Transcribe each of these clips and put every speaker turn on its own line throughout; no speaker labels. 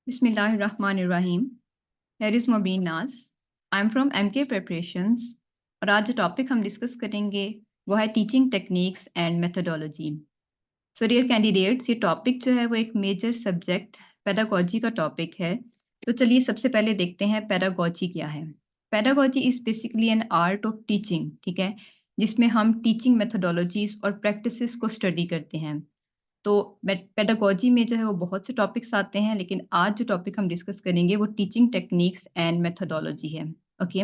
बिस्मिल्लाहिर्रहमानिर्रहीम। Here is Mobeen Naz. I'm from MK Preparations और आज जो टॉपिक हम डिस्कस करेंगे वो है teaching techniques and methodology. So dear candidates, ये टॉपिक जो है वो एक मेजर सब्जेक्ट पेडागोजी का टॉपिक है। तो चलिए सबसे पहले देखते हैं पेडागोजी क्या है। Pedagogy is basically an art of teaching, ठीक है, जिसमें हम टीचिंग मेथोडोलॉजीज और प्रैक्टिसेस को स्टडी करते हैं। तो पेडागोजी में जो है वो बहुत से टॉपिक्स आते हैं, लेकिन आज जो टॉपिक हम डिस्कस करेंगे वो टीचिंग टेक्निक्स एंड मेथोडोलॉजी है। ओके,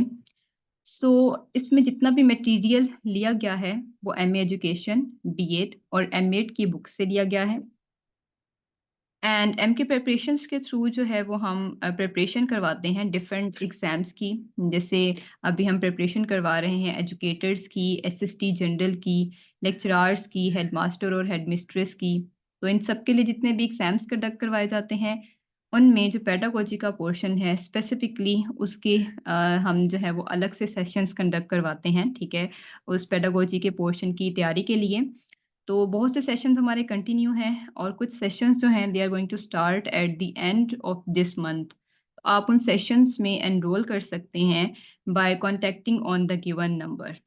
सो इसमें जितना भी मटेरियल लिया गया है वो एमए एजुकेशन, बीएड और एमएड की बुक से लिया गया है। एंड एमके प्रिपरेशंस के थ्रू जो है वो हम प्रिपरेशन करवाते हैं डिफरेंट एग्ज़ाम्स की। जैसे अभी हम प्रिपरेशन करवा रहे हैं एजुकेटर्स की, एसएसटी जनरल की, लेक्चरार्स की, हेडमास्टर और हेडमिस्ट्रेस की। तो इन सब के लिए जितने भी एग्ज़ाम्स कंडक्ट करवाए जाते हैं, उनमें जो पेडागोजी का पोर्शन है स्पेसिफिकली उसके हम जो है वो अलग से सेशंस कंडक्ट करवाते हैं, ठीक है? उस पेडागोजी के पोर्शन की तैयारी के लिए। तो बहुत से सेशंस हमारे कंटिन्यू हैं और कुछ सेशंस जो हैं they are going to start at the end of this month. आप उन सेशंस में एनरोल कर सकते हैं by contacting on the given number.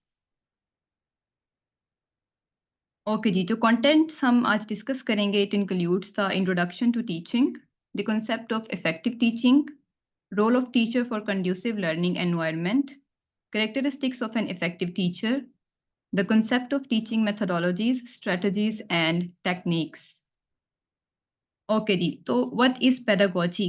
Okay जी, जो कंटेंट्स हम आज डिस्कस करेंगे it includes the introduction to teaching, the concept of effective teaching, role of teacher for conducive learning environment, characteristics of an effective teacher, the concept of teaching methodologies, strategies and techniques। Okay जी, तो what is pedagogy?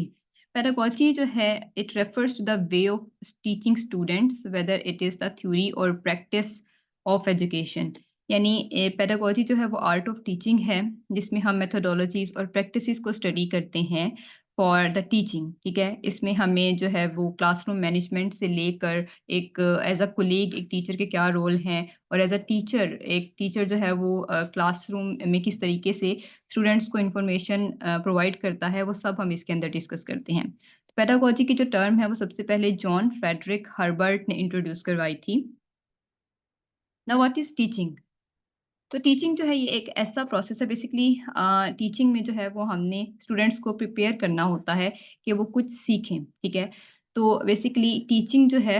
Pedagogy जो है it refers to the way of teaching students whether it is the theory और practice of education. यानी pedagogy जो है वो art of teaching है, जिसमें हम मेथोडोलॉजीज और प्रैक्टिसेस को स्टडी करते हैं फॉर द टीचिंग, ठीक है। इसमें हमें जो है वो क्लासरूम मैनेजमेंट से लेकर एक एज अ कोलीग एक टीचर के क्या रोल हैं, और एज अ टीचर एक टीचर जो है वो क्लासरूम में किस तरीके से स्टूडेंट्स को इन्फॉर्मेशन प्रोवाइड करता है, वो सब हम इसके अंदर डिस्कस करते हैं। पेडागोजी की जो टर्म है वो सबसे पहले जॉन फ्रेडरिक हर्बर्ट ने इंट्रोड्यूस करवाई थी। Now what is teaching? तो टीचिंग जो है ये एक ऐसा प्रोसेस है बेसिकली। टीचिंग में जो है वो हमने स्टूडेंट्स को प्रिपेयर करना होता है कि वो कुछ सीखें, ठीक है। तो बेसिकली टीचिंग जो है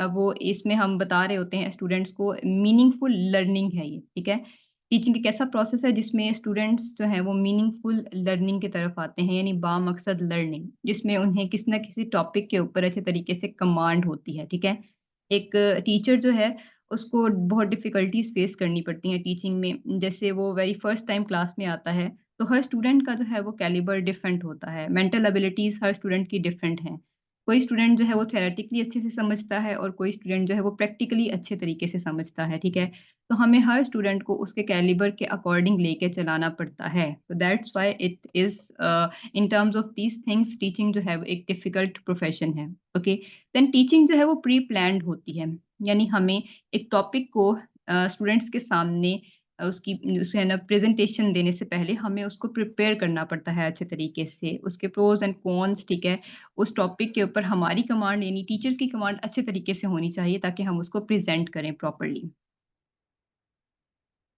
वो इसमें हम बता रहे होते हैं स्टूडेंट्स को मीनिंगफुल लर्निंग है ये, ठीक है। टीचिंग एक ऐसा प्रोसेस है जिसमें स्टूडेंट्स जो हैं वो मीनिंगफुल लर्निंग की तरफ आते हैं, यानी बामकसद लर्निंग, जिसमें उन्हें किसी ना किसी टॉपिक के ऊपर अच्छे तरीके से कमांड होती है, ठीक है। एक टीचर जो है उसको बहुत डिफ़िकल्टीज़ फ़ेस करनी पड़ती हैं टीचिंग में। जैसे वो वेरी फर्स्ट टाइम क्लास में आता है, तो हर स्टूडेंट का जो है वो कैलिबर डिफरेंट होता है। मेंटल एबिलिटीज़ हर स्टूडेंट की डिफरेंट हैं। कोई स्टूडेंट जो है वो थ्योरेटिकली अच्छे से समझता है और कोई स्टूडेंट जो है वो प्रैक्टिकली अच्छे तरीके से समझता है, ठीक है? तो हमें हर स्टूडेंट को उसके कैलिबर के अकॉर्डिंग लेके चलाना पड़ता है। तो that's why it is in terms of these things teaching जो है वो एक डिफ़िकल्ट प्रोफ़ेशन है। ओके? देन टीचिंग जो है वो प्री प्लान्ड होती है। यानी हमें एक टॉपिक को स्टूडेंट्स के सामने उसकी उसे है ना प्रेज़ेंटेशन देने से पहले हमें उसको प्रिपेयर करना पड़ता है अच्छे तरीके से। उसके प्रोज़ एंड कॉन्स, ठीक है? उस टॉपिक के ऊपर हमारी कमांड यानी टीचर्स की कमांड अच्छे तरीके से होनी चाहिए ताकि हम उसको प्रेज़ेंट करें properly.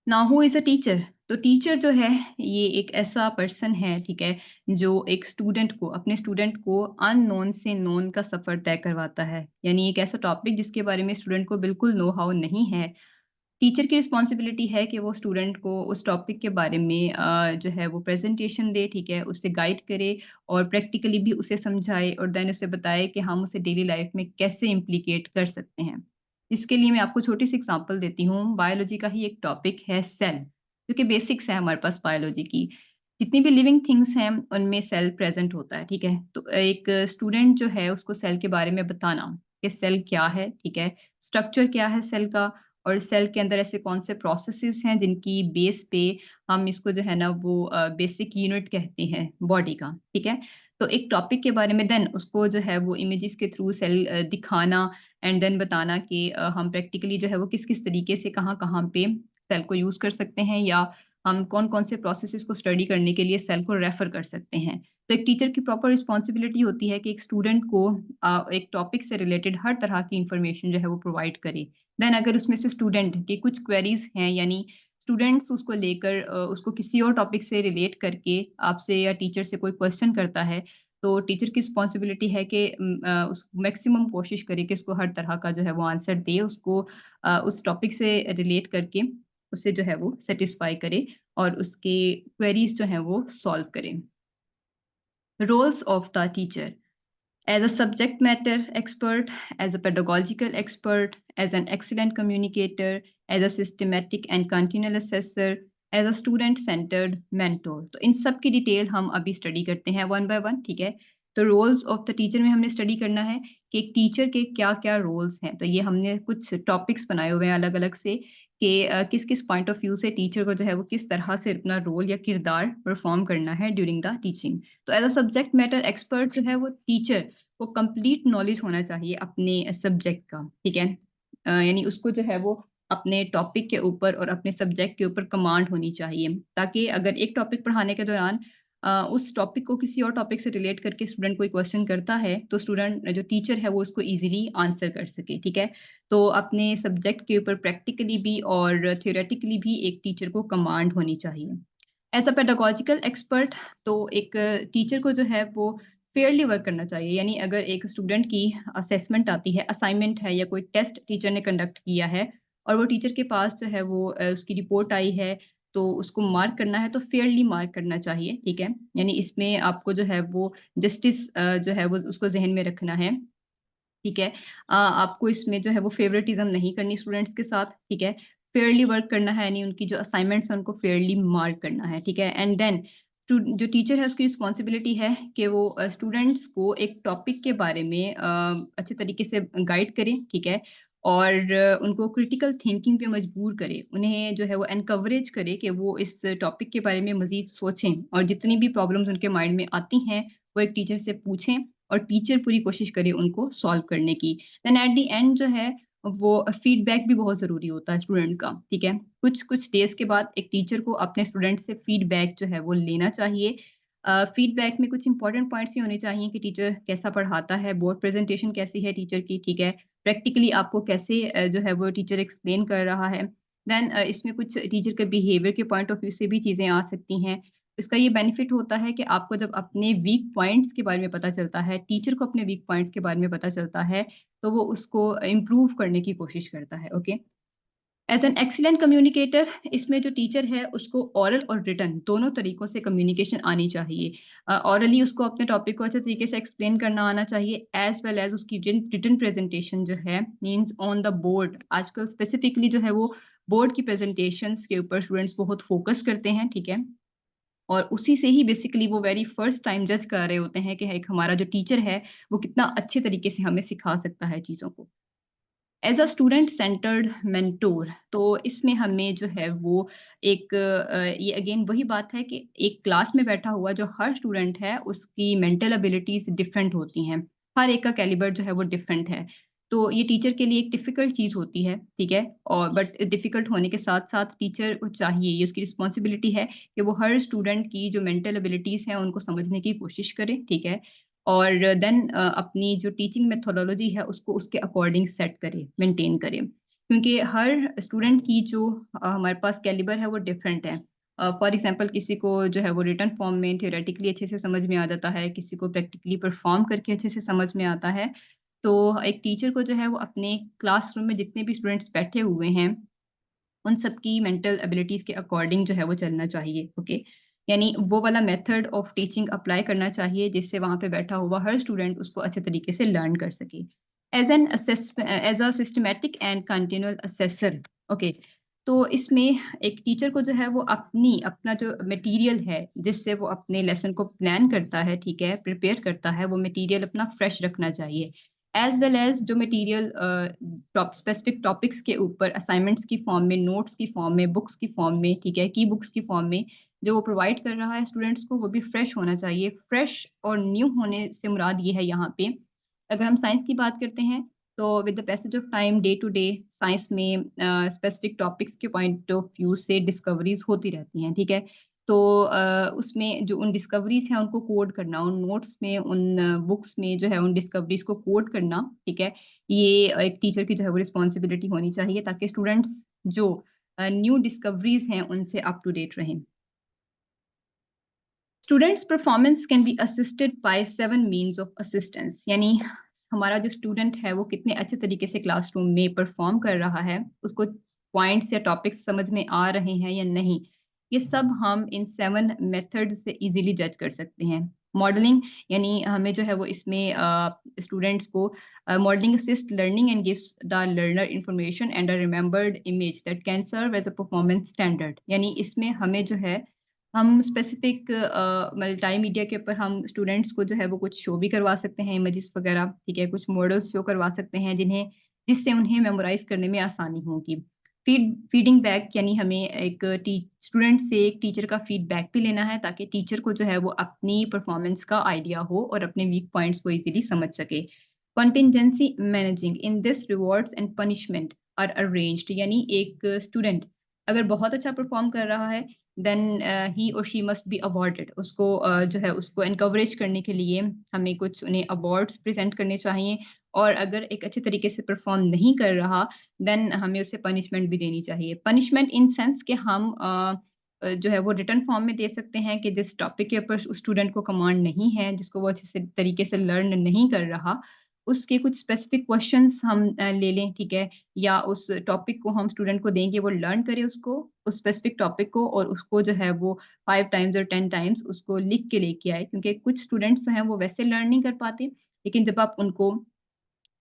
Now who is a teacher? तो टीचर जो है ये एक ऐसा पर्सन है, ठीक है, जो एक स्टूडेंट को अपने स्टूडेंट को अननोन से नोन का सफ़र तय करवाता है। यानी एक ऐसा टॉपिक जिसके बारे में स्टूडेंट को बिल्कुल नो हाउ नहीं है। टीचर की रिस्पॉन्सिबिलिटी है कि वो स्टूडेंट को उस टॉपिक के बारे में जो है वो प्रेज़ेंटेशन दे, ठीक है? उससे गाइड करे और प्रैक्टिकली भी उसे समझाए और देन उसे बताए कि हम उसे डेली लाइफ़ में कैसे इम्प्लीकेट कर सकते हैं। इसके लिए मैं आपको छोटी-सी एग्ज़ाम्पल देती हूँ। बायोलॉजी का ही एक टॉपिक है सेल, जो कि बेसिक्स है हमारे पास बायोलॉजी की। जितनी भी लिविंग थिंग्स हैं, उनमें सेल प्रेज़ेंट होता है, ठीक है? तो एक स्टूडेंट जो है उसको सेल के बारे में बताना कि सेल क्या है, ठीक है? स्ट्रक्चर क्या है सेल का, और सेल के अंदर ऐसे कौन से प्रोसेसेस हैं जिनकी बेस पे हम इसको जो है ना वो बेसिक यूनिट कहते हैं बॉडी का, ठीक है? तो एक टॉपिक के बारे में देन उसको जो है वो इमेजेस के थ्रू सेल दिखाना एंड देन बताना कि हम प्रैक्टिकली जो है वो किस-किस तरीके से कहाँ-कहाँ पे सेल को यूज़ कर सकते हैं, या हम कौन-कौन से प्रोसेसेस को स्टडी करने के लिए सेल को रेफ़र कर सकते हैं। तो एक टीचर की प्रॉपर रिस्पॉन्सिबिलिटी होती है कि एक स्टूडेंट को एक टॉपिक से रिलेटेड हर तरह की इन्फॉर्मेशन जो है वो प्रोवाइड करे। देन अगर उसमें से स्टूडेंट की कुछ क्वेरीज़ हैं, यानी स्टूडेंट्स उसको लेकर उसको किसी और टॉपिक से रिलेट करके आपसे या टीचर से कोई क्वेश्चन करता है, तो टीचर की रिस्पॉन्सिबिलिटी है कि उस मैक्सिमम कोशिश करे कि उसको हर तरह का जो है वो आंसर दे, उसको उस टॉपिक से रिलेट करके उससे जो है वो सैटिस्फाई करे और उसके क्वेरीज जो हैं वो सॉल्व करे। Roles of the teacher: as a subject matter expert, as a pedagogical expert, as an excellent communicator, as a systematic and continual assessor, as a student-centered mentor। तो इन सब की डिटेल हम अभी स्टडी करते हैं वन बाय वन, ठीक है? तो रोल्स ऑफ द टीचर में हमने स्टडी करना है कि एक टीचर के क्या-क्या रोल्स हैं। तो ये हमने कुछ टॉपिक्स बनाए हुए हैं अलग-अलग से कि किस-किस पॉइंट ऑफ व्यू से टीचर को जो है वो किस तरह से अपना रोल या किरदार परफॉर्म करना है ड्यूरिंग द टीचिंग। तो as a subject matter expert जो है वो टीचर को कंप्लीट नॉलेज होना चाहिए अपने सब्जेक्ट का, ठीक है? यानी उसको जो है वो अपने टॉपिक के ऊपर और अपने सब्जेक्ट के ऊपर कमांड होनी चाहिए, ताकि अगर एक टॉपिक पढ़ाने के दौरान उस टॉपिक को किसी और टॉपिक से रिलेट करके स्टूडेंट कोई क्वेश्चन करता है, तो स्टूडेंट जो टीचर है वो उसको ईज़िली आंसर कर सके, ठीक है? तो अपने सब्जेक्ट के ऊपर प्रैक्टिकली भी और थ्योरेटिकली भी एक टीचर को कमांड होनी चाहिए। एज़ अ पेडागोजिकल एक्सपर्ट, तो एक टीचर को जो है वो फेयरली वर्क करना चाहिए। यानी अगर एक स्टूडेंट की असेसमेंट आती है, असाइनमेंट है या कोई टेस्ट टीचर ने कंडक्ट किया है और वो टीचर के पास जो है वो उसकी रिपोर्ट आई है, तो उसको मार्क करना है तो फेयरली मार्क करना चाहिए, ठीक है? यानी इसमें आपको जो है वो जस्टिस जो है वो उसको ज़हन में रखना है। ठीक है? आपको इसमें जो है वो फ़ेवरेटिज़्म नहीं करनी स्टूडेंट्स के साथ, ठीक है? फेयरली वर्क करना है यानी उनकी जो असाइनमेंट्स हैं उनको फेयरली मार्क करना है, ठीक है? एंड देन जो टीचर है उसकी रिस्पॉन्सिबिलिटी है कि वो स्टूडेंट्स को एक टॉपिक के बारे में अच्छे तरीके से गाइड करे, ठीक है? और उनको क्रिटिकल थिंकिंग पे मजबूर करे। उन्हें जो है वो एनकरेज करे कि वो इस टॉपिक के बारे में मज़ीद सोचें और जितनी भी प्रॉब्लम्स उनके माइंड में आती हैं, वो एक टीचर से पूछें और टीचर पूरी कोशिश करे उनको सॉल्व करने की। देन एट द एंड जो है वो फीडबैक भी बहुत ज़रूरी होता है स्टूडेंट्स का, ठीक है? कुछ-कुछ डेज़ के बाद एक टीचर को अपने स्टूडेंट से फीडबैक जो है वो लेना चाहिए। फीडबैक में कुछ इंपॉर्टेंट पॉइंट्स ये होने चाहिए कि टीचर कैसा पढ़ाता है, बोर्ड प्रेज़ेंटेशन कैसी है टीचर की, ठीक है? प्रैक्टिकली आपको कैसे जो है वो टीचर एक्सप्लेन कर रहा है। देन इसमें कुछ टीचर के बिहेवियर के पॉइंट ऑफ व्यू से भी चीज़ें आ सकती हैं। इसका ये बेनिफिट होता है कि आपको जब अपने वीक पॉइंट्स के बारे में पता चलता है, टीचर को अपने वीक पॉइंट्स के बारे में पता चलता है, तो वो उसको इम्प्रूव करने की कोशिश करता है, okay? As an excellent communicator, इसमें जो टीचर है उसको ओरल और रिटन दोनों तरीकों से कम्युनिकेशन आनी चाहिए। ओरली उसको अपने टॉपिक को अच्छे तरीके से एक्सप्लेन करना आना चाहिए एज़ वेल एज़ उसकी रिटन प्रेज़ेंटेशन जो है मीन्स ऑन द बोर्ड। आजकल स्पेसिफिकली जो है वो बोर्ड की प्रेज़ेंटेशंस के ऊपर स्टूडेंट्स बहुत फ़ोकस करते हैं, ठीक है? और उसी से ही बेसिकली वो वेरी फर्स्ट टाइम जज कर रहे होते हैं कि एक हमारा जो टीचर है, वो कितना अच्छे तरीके से हमें सिखा सकता है चीज़ों को। As a student centred mentor, तो इसमें हमें जो है वो एक ये अगेन वही बात है कि एक क्लास में बैठा हुआ जो हर स्टूडेंट है उसकी मेंटल एबिलिटीज़ डिफरेंट होती हैं। हर एक का कैलिबर जो है वो डिफरेंट है। तो ये टीचर के लिए एक डिफ़िकल्ट चीज़ होती है, ठीक है? और बट डिफ़िकल्ट होने के साथ-साथ टीचर को चाहिए, ये उसकी रिस्पॉन्सिबिलिटी है कि वो हर स्टूडेंट की जो मेंटल एबिलिटीज़ हैं उनको समझने की कोशिश करे, ठीक है? और देन अपनी जो टीचिंग मेथोडोलॉजी है उसको उसके अकॉर्डिंग सेट करें, मेंटेन करें। क्योंकि हर स्टूडेंट की जो हमारे पास कैलिबर है वो डिफरेंट है। फॉर एग्ज़ाम्पल किसी को जो है वो रिटन फॉर्म में थ्योरेटिकली अच्छे से समझ में आ जाता है, किसी को प्रैक्टिकली परफ़ॉर्म करके अच्छे से समझ में आता है। तो एक टीचर को जो है वो अपने क्लासरूम में जितने भी स्टूडेंट्स बैठे हुए हैं उन सबकी मेंटल एबिलिटीज़ के अकॉर्डिंग जो है वो चलना चाहिए, ओके? यानी वो वाला मेथड ऑफ टीचिंग अप्लाई करना चाहिए जिससे वहाँ पे बैठा हुआ हर स्टूडेंट उसको अच्छे तरीके से लर्न कर सके। As a systematic and continual assessor, okay? तो इसमें एक टीचर को जो है वो अपना जो मटेरियल है जिससे वो अपने लेसन को प्लान करता है, ठीक है? प्रिपेयर करता है, वो मटेरियल अपना फ्रेश रखना चाहिए। एज़ वेल एज़ जो मटेरियल स्पेसिफिक टॉपिक्स के ऊपर असाइनमेंट्स की फॉर्म में, नोट्स की फॉर्म में, बुक्स की फॉर्म में, ठीक है, की बुक्स की फॉर्म में जो वो प्रोवाइड कर रहा है स्टूडेंट्स को, वो भी फ्रेश होना चाहिए। फ्रेश और न्यू होने से मुराद ये है यहाँ पे, अगर हम साइंस की बात करते हैं, तो with the passage of time, day to day science में स्पेसिफिक टॉपिक्स के पॉइंट ऑफ व्यू से डिस्कवरीज़ होती रहती हैं, ठीक है? तो उसमें जो उन डिस्कवरीज़ हैं उनको कोड करना, उन नोट्स में, उन बुक्स में जो है उन डिस्कवरीज़ को कोड करना, ठीक है? ये एक टीचर की जो है वो रिस्पॉन्सिबिलिटी होनी चाहिए ताकि स्टूडेंट्स जो न्यू डिस्कवरीज़ हैं उनसे अप टू डेट रहें। Students performance can be assisted by 7 means of assistance, यानी हमारा जो स्टूडेंट है वो कितने अच्छे तरीके से क्लासरूम में परफॉर्म कर रहा है, उसको पॉइंट्स या टॉपिक्स समझ में आ रहे हैं या नहीं, ये सब हम इन 7 मेथड से इजीली जज कर सकते हैं। मॉडलिंग, यानी हमें जो है वो इसमें स्टूडेंट्स को modelling assist learning and gives the learner information and a remembered image that can serve as a performance standard, यानी इसमें हमें जो है हम स्पेसिफिक मल्टीमीडिया के ऊपर हम स्टूडेंट्स को जो है वो कुछ शो भी करवा सकते हैं, इमेजेस वगैरह, ठीक है? कुछ मॉडल्स शो करवा सकते हैं जिससे उन्हें मेमोराइज़ करने में आसानी होगी। फीडिंग बैक, यानी हमें एक टी स्टूडेंट से एक टीचर का फीडबैक भी लेना है ताकि टीचर को जो है वो अपनी परफॉर्मेंस का आइडिया हो और अपने वीक पॉइंट्स को इज़िली समझ सके। Contingency managing, in this rewards and punishment are arranged, यानी एक स्टूडेंट अगर बहुत अच्छा परफॉर्म कर रहा है देन ही और शी मस्ट बी अवॉर्डेड, उसको जो है उसको एनकरेज करने के लिए हमें कुछ उन्हें अवार्ड्स प्रेजेंट करने चाहिए, और अगर एक अच्छे तरीके से परफॉर्म नहीं कर रहा देन हमें उसे पनिशमेंट भी देनी चाहिए। पनिशमेंट इन सेंस कि हम जो है वो रिटन फॉर्म में दे सकते हैं कि जिस टॉपिक के ऊपर उस स्टूडेंट को कमांड नहीं है, जिसको वो अच्छे से तरीके से लर्न नहीं कर रहा, उसके कुछ स्पेसिफिक क्वेश्चंस हम ले लें, ठीक है? या उस टॉपिक को हम स्टूडेंट को देंगे, वो लर्न करे उसको, उस स्पेसिफिक टॉपिक को, और उसको जो है वो 5 टाइम्स और 10 टाइम्स उसको लिख के लेके आए, क्योंकि कुछ स्टूडेंट्स जो हैं वो वैसे लर्न नहीं कर पाते, लेकिन जब आप उनको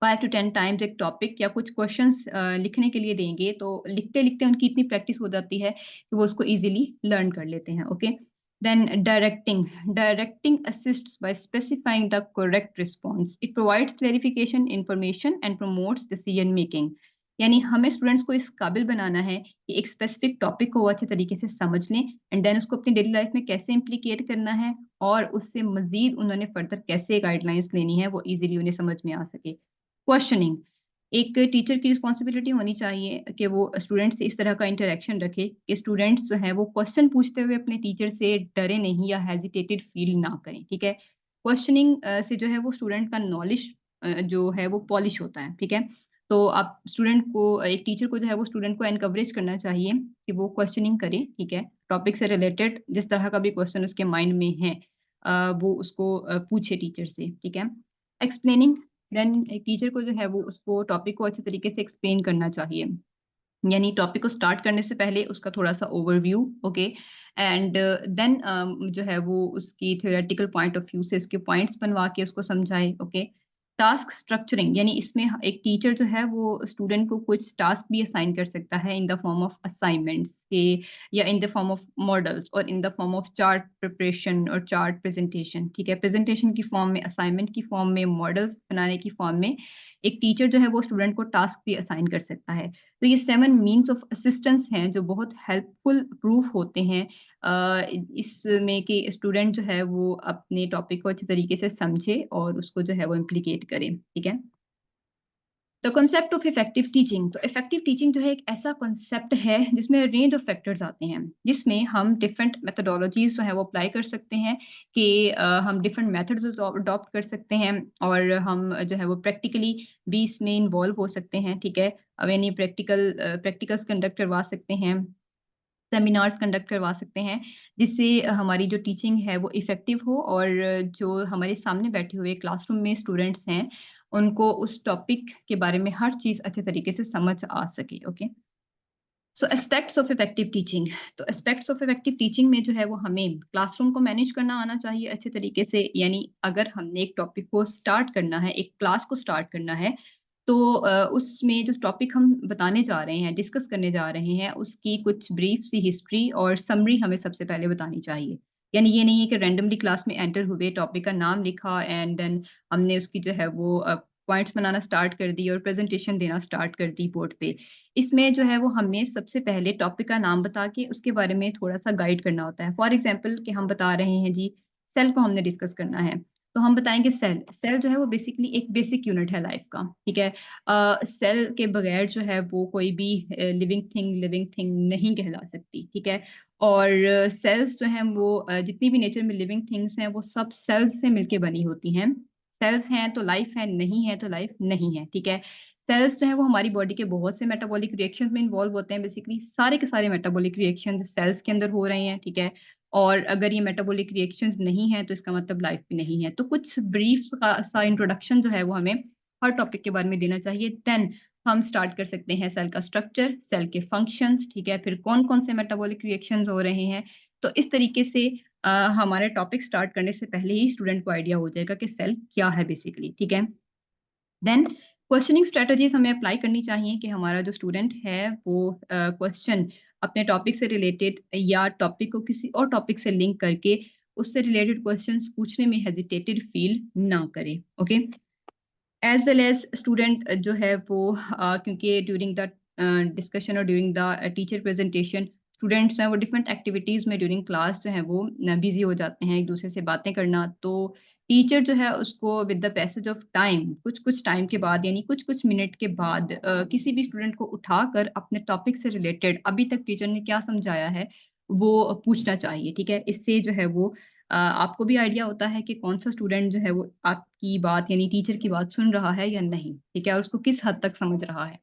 5 टू 10 टाइम्स एक टॉपिक या कुछ क्वेश्चंस लिखने के लिए देंगे, तो लिखते-लिखते उनकी इतनी प्रैक्टिस हो जाती है कि वो उसको ईज़िली लर्न कर लेते हैं, okay? Then directing, directing assists by specifying the correct response. It provides clarification, information and promotes decision making. यानी हमें स्टूडेंट्स को इस काबिल बनाना है कि एक स्पेसिफिक टॉपिक को वो अच्छे तरीके से समझ लें एंड देन उसको अपनी डेली लाइफ में कैसे इम्प्लीकेट करना है, और उससे मज़ीद उन्होंने फर्दर कैसे गाइडलाइंस लेनी है, वो ईज़िली उन्हें समझ में आ सके। क्वेश्चनिंग, एक टीचर की रिस्पॉन्सिबिलिटी होनी चाहिए कि वो स्टूडेंट से इस तरह का इंटरेक्शन रखे कि स्टूडेंट्स जो हैं वो क्वेश्चन पूछते हुए अपने टीचर से डरे नहीं या हेजिटेटेड फील ना करें, ठीक है? क्वेश्चनिंग से जो है वो स्टूडेंट का नॉलेज जो है वो पॉलिश होता है, ठीक है? तो आप स्टूडेंट को एक टीचर को जो है वो स्टूडेंट को एनकरेज करना चाहिए कि वो क्वेश्चनिंग करे, ठीक है? टॉपिक से रिलेटेड जिस तरह का भी क्वेश्चन उसके माइंड में है, वो उसको पूछे टीचर से, ठीक है? एक्सप्लेनिंग, देन एक टीचर को जो है वो उसको टॉपिक को अच्छे तरीके से एक्सप्लेन करना चाहिए। यानी टॉपिक को स्टार्ट करने से पहले उसका थोड़ा-सा ओवरव्यू, ओके? एंड देन जो है वो उसकी थ्योरेटिकल पॉइंट ऑफ व्यू से उसके पॉइंट्स बनवा के उसको समझाए, ओके? टास्क स्ट्रक्चरिंग, यानी इसमें एक टीचर जो है वो स्टूडेंट को कुछ टास्क भी असाइन कर सकता है in the form of assignments के, या in the form of models, और in the form of chart preparation और चार्ट प्रेजेंटेशन, ठीक है? प्रेजेंटेशन की फॉर्म में, असाइनमेंट की फॉर्म में, मॉडल बनाने की फॉर्म में एक टीचर जो है वो स्टूडेंट को टास्क भी असाइन कर सकता है। तो ये 7 मीन्स ऑफ असिस्टेंस हैं जो बहुत हेल्पफुल प्रूफ होते हैं इसमें कि स्टूडेंट जो है वो अपने टॉपिक को अच्छे तरीके से समझे और उसको जो है वो इम्प्लीकेट करे, ठीक है? The concept of effective teaching, तो इफेक्टिव टीचिंग जो है एक ऐसा कांसेप्ट है जिसमें रेंज ऑफ फैक्टर्स आते हैं, जिसमें हम डिफरेंट मेथोडोलॉजीज जो है वो अप्लाई कर सकते हैं कि हम डिफरेंट मेथड्स अडॉप्ट कर सकते हैं, और हम जो है वो प्रैक्टिकली भी इसमें इन्वॉल्व हो सकते हैं, ठीक है? अब यानी प्रैक्टिकल्स कंडक्ट करवा सकते हैं, सेमिनार्स कंडक्ट करवा सकते हैं, जिससे हमारी जो टीचिंग है वो इफ़ेक्टिव हो, और जो हमारे सामने बैठे हुए क्लासरूम में स्टूडेंट्स हैं, उनको उस टॉपिक के बारे में हर चीज़ अच्छे तरीके से समझ आ सके, okay? So aspects of effective teaching, तो एस्पेक्ट्स ऑफ इफेक्टिव टीचिंग में जो है वो हमें क्लासरूम को मैनेज करना आना चाहिए अच्छे तरीके से, यानी अगर हमने एक टॉपिक को स्टार्ट करना है, एक क्लास को स्टार्ट करना है, तो उसमें जो टॉपिक हम बताने जा रहे हैं, डिस्कस करने जा रहे हैं, उसकी कुछ ब्रीफ सी हिस्ट्री और समरी हमें सबसे पहले बतानी चाहिए। यानी ये नहीं है कि रैंडमली क्लास में एंटर हुए, टॉपिक का नाम लिखा एंड देन हमने उसकी जो है वो पॉइंट्स बनाना स्टार्ट कर दी और प्रेज़ेंटेशन देना स्टार्ट कर दी बोर्ड पे। इसमें जो है वो हमें सबसे पहले टॉपिक का नाम बता के उसके बारे में थोड़ा-सा गाइड करना होता है। फॉर एग्ज़ाम्पल कि हम बता रहे हैं जी, सेल को हमने डिस्कस करना है, तो हम बताएँगे सेल। सेल जो है वो बेसिकली एक बेसिक यूनिट है लाइफ़ का, ठीक है? सेल के बगैर जो है वो कोई भी लिविंग थिंग नहीं कहला सकती, ठीक है? और सेल्स जो हैं वो जितनी भी नेचर में लिविंग थिंग्स हैं, वो सब सेल्स से मिलके बनी होती हैं। सेल्स हैं तो लाइफ़ है, नहीं है तो लाइफ़ नहीं है, ठीक है? सेल्स जो हैं वो हमारी बॉडी के बहुत से मेटाबॉलिक रिएक्शंस में इन्वॉल्व होते हैं। बेसिकली सारे के सारे मेटाबॉलिक रिएक्शंस सेल्स के अंदर हो रहे हैं, ठीक है? और अगर ये मेटाबॉलिक रिएक्शंस नहीं है तो इसका मतलब लाइफ भी नहीं है। तो कुछ ब्रीफ सा इंट्रोडक्शन जो है वो हमें हर टॉपिक के बारे में देना चाहिए। देन हम स्टार्ट कर सकते हैं सेल का स्ट्रक्चर, सेल के फंक्शंस, ठीक है? फिर कौन-कौन से मेटाबॉलिक रिएक्शंस हो रहे हैं। तो इस तरीके से हमारे टॉपिक स्टार्ट करने से पहले ही स्टूडेंट को आइडिया हो जाएगा कि सेल क्या है बेसिकली, ठीक है? देन क्वेश्चनिंग स्ट्रेटजीज हमें अप्लाई करनी चाहिए कि हमारा जो स्टूडेंट है वो क्वेश्चन अपने टॉपिक से रिलेटेड या टॉपिक को किसी और टॉपिक से लिंक करके उससे रिलेटेड क्वेश्चंस पूछने में हेजिटेटेड फील ना करे। Okay, as well as student जो है वो क्योंकि ड्यूरिंग द डिस्कशन और during the teacher presentation students हैं वो डिफरेंट एक्टिविटीज़ में ड्यूरिंग क्लास जो है वो बिजी हो जाते हैं एक दूसरे से बातें करना। तो टीचर जो है उसको with the passage of time कुछ कुछ टाइम के बाद यानी कुछ कुछ मिनट के बाद किसी भी स्टूडेंट को उठाकर अपने टॉपिक से रिलेटेड अभी तक टीचर ने क्या समझाया है वो पूछना चाहिए, ठीक है? इससे जो है वो आपको भी आइडिया होता है कि कौन-सा स्टूडेंट जो है वो आपकी बात यानी टीचर की बात सुन रहा है या नहीं, ठीक है? और उसको किस हद तक समझ रहा है।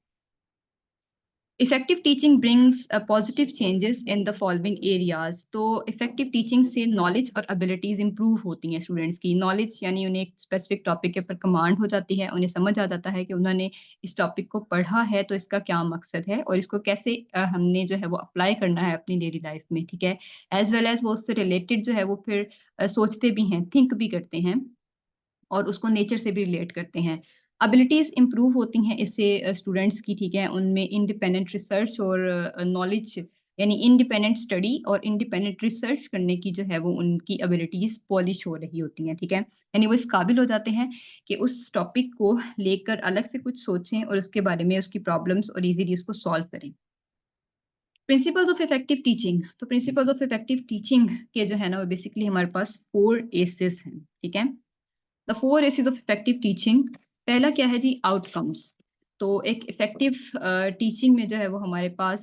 Effective teaching brings positive changes in the following areas. तो इफेक्टिव टीचिंग से नॉलेज और एबिलिटीज इंप्रूव होती हैं स्टूडेंट्स की। नॉलेज यानी उन्हें एक स्पेसिफिक टॉपिक के ऊपर कमांड हो जाती है, उन्हें समझ आ जाता है कि उन्होंने इस टॉपिक को पढ़ा है तो इसका क्या मकसद है और इसको कैसे हमने जो है वो अप्लाई करना है अपनी डेली लाइफ में, ठीक है? एज वेल एज वो उससे रिलेटेड जो है वो फिर सोचते भी हैं, थिंक भी करते हैं और उसको नेचर से भी रिलेट करते हैं। एबिलिटीज़ इम्प्रूव होती हैं इससे स्टूडेंट्स की, ठीक है? उनमें इंडिपेंडेंट रिसर्च और नॉलेज यानी इंडिपेंडेंट स्टडी और इंडिपेंडेंट रिसर्च करने की जो है वो उनकी एबिलिटीज़ पॉलिश हो रही होती हैं, ठीक है? यानी वो इस काबिल हो जाते हैं कि उस टॉपिक को लेकर अलग से कुछ सोचें और उसके बारे में उसकी प्रॉब्लम्स और ईज़िली उसको सॉल्व करें। Principles of effective teaching. तो प्रिंसिपल्स ऑफ इफेक्टिव टीचिंग के जो है ना वो बेसिकली हमारे पास 4 एसेस हैं, ठीक है? The 4 aces of effective teaching. पहला क्या है जी? आउटकम्स। तो एक इफेक्टिव टीचिंग में जो है वो हमारे पास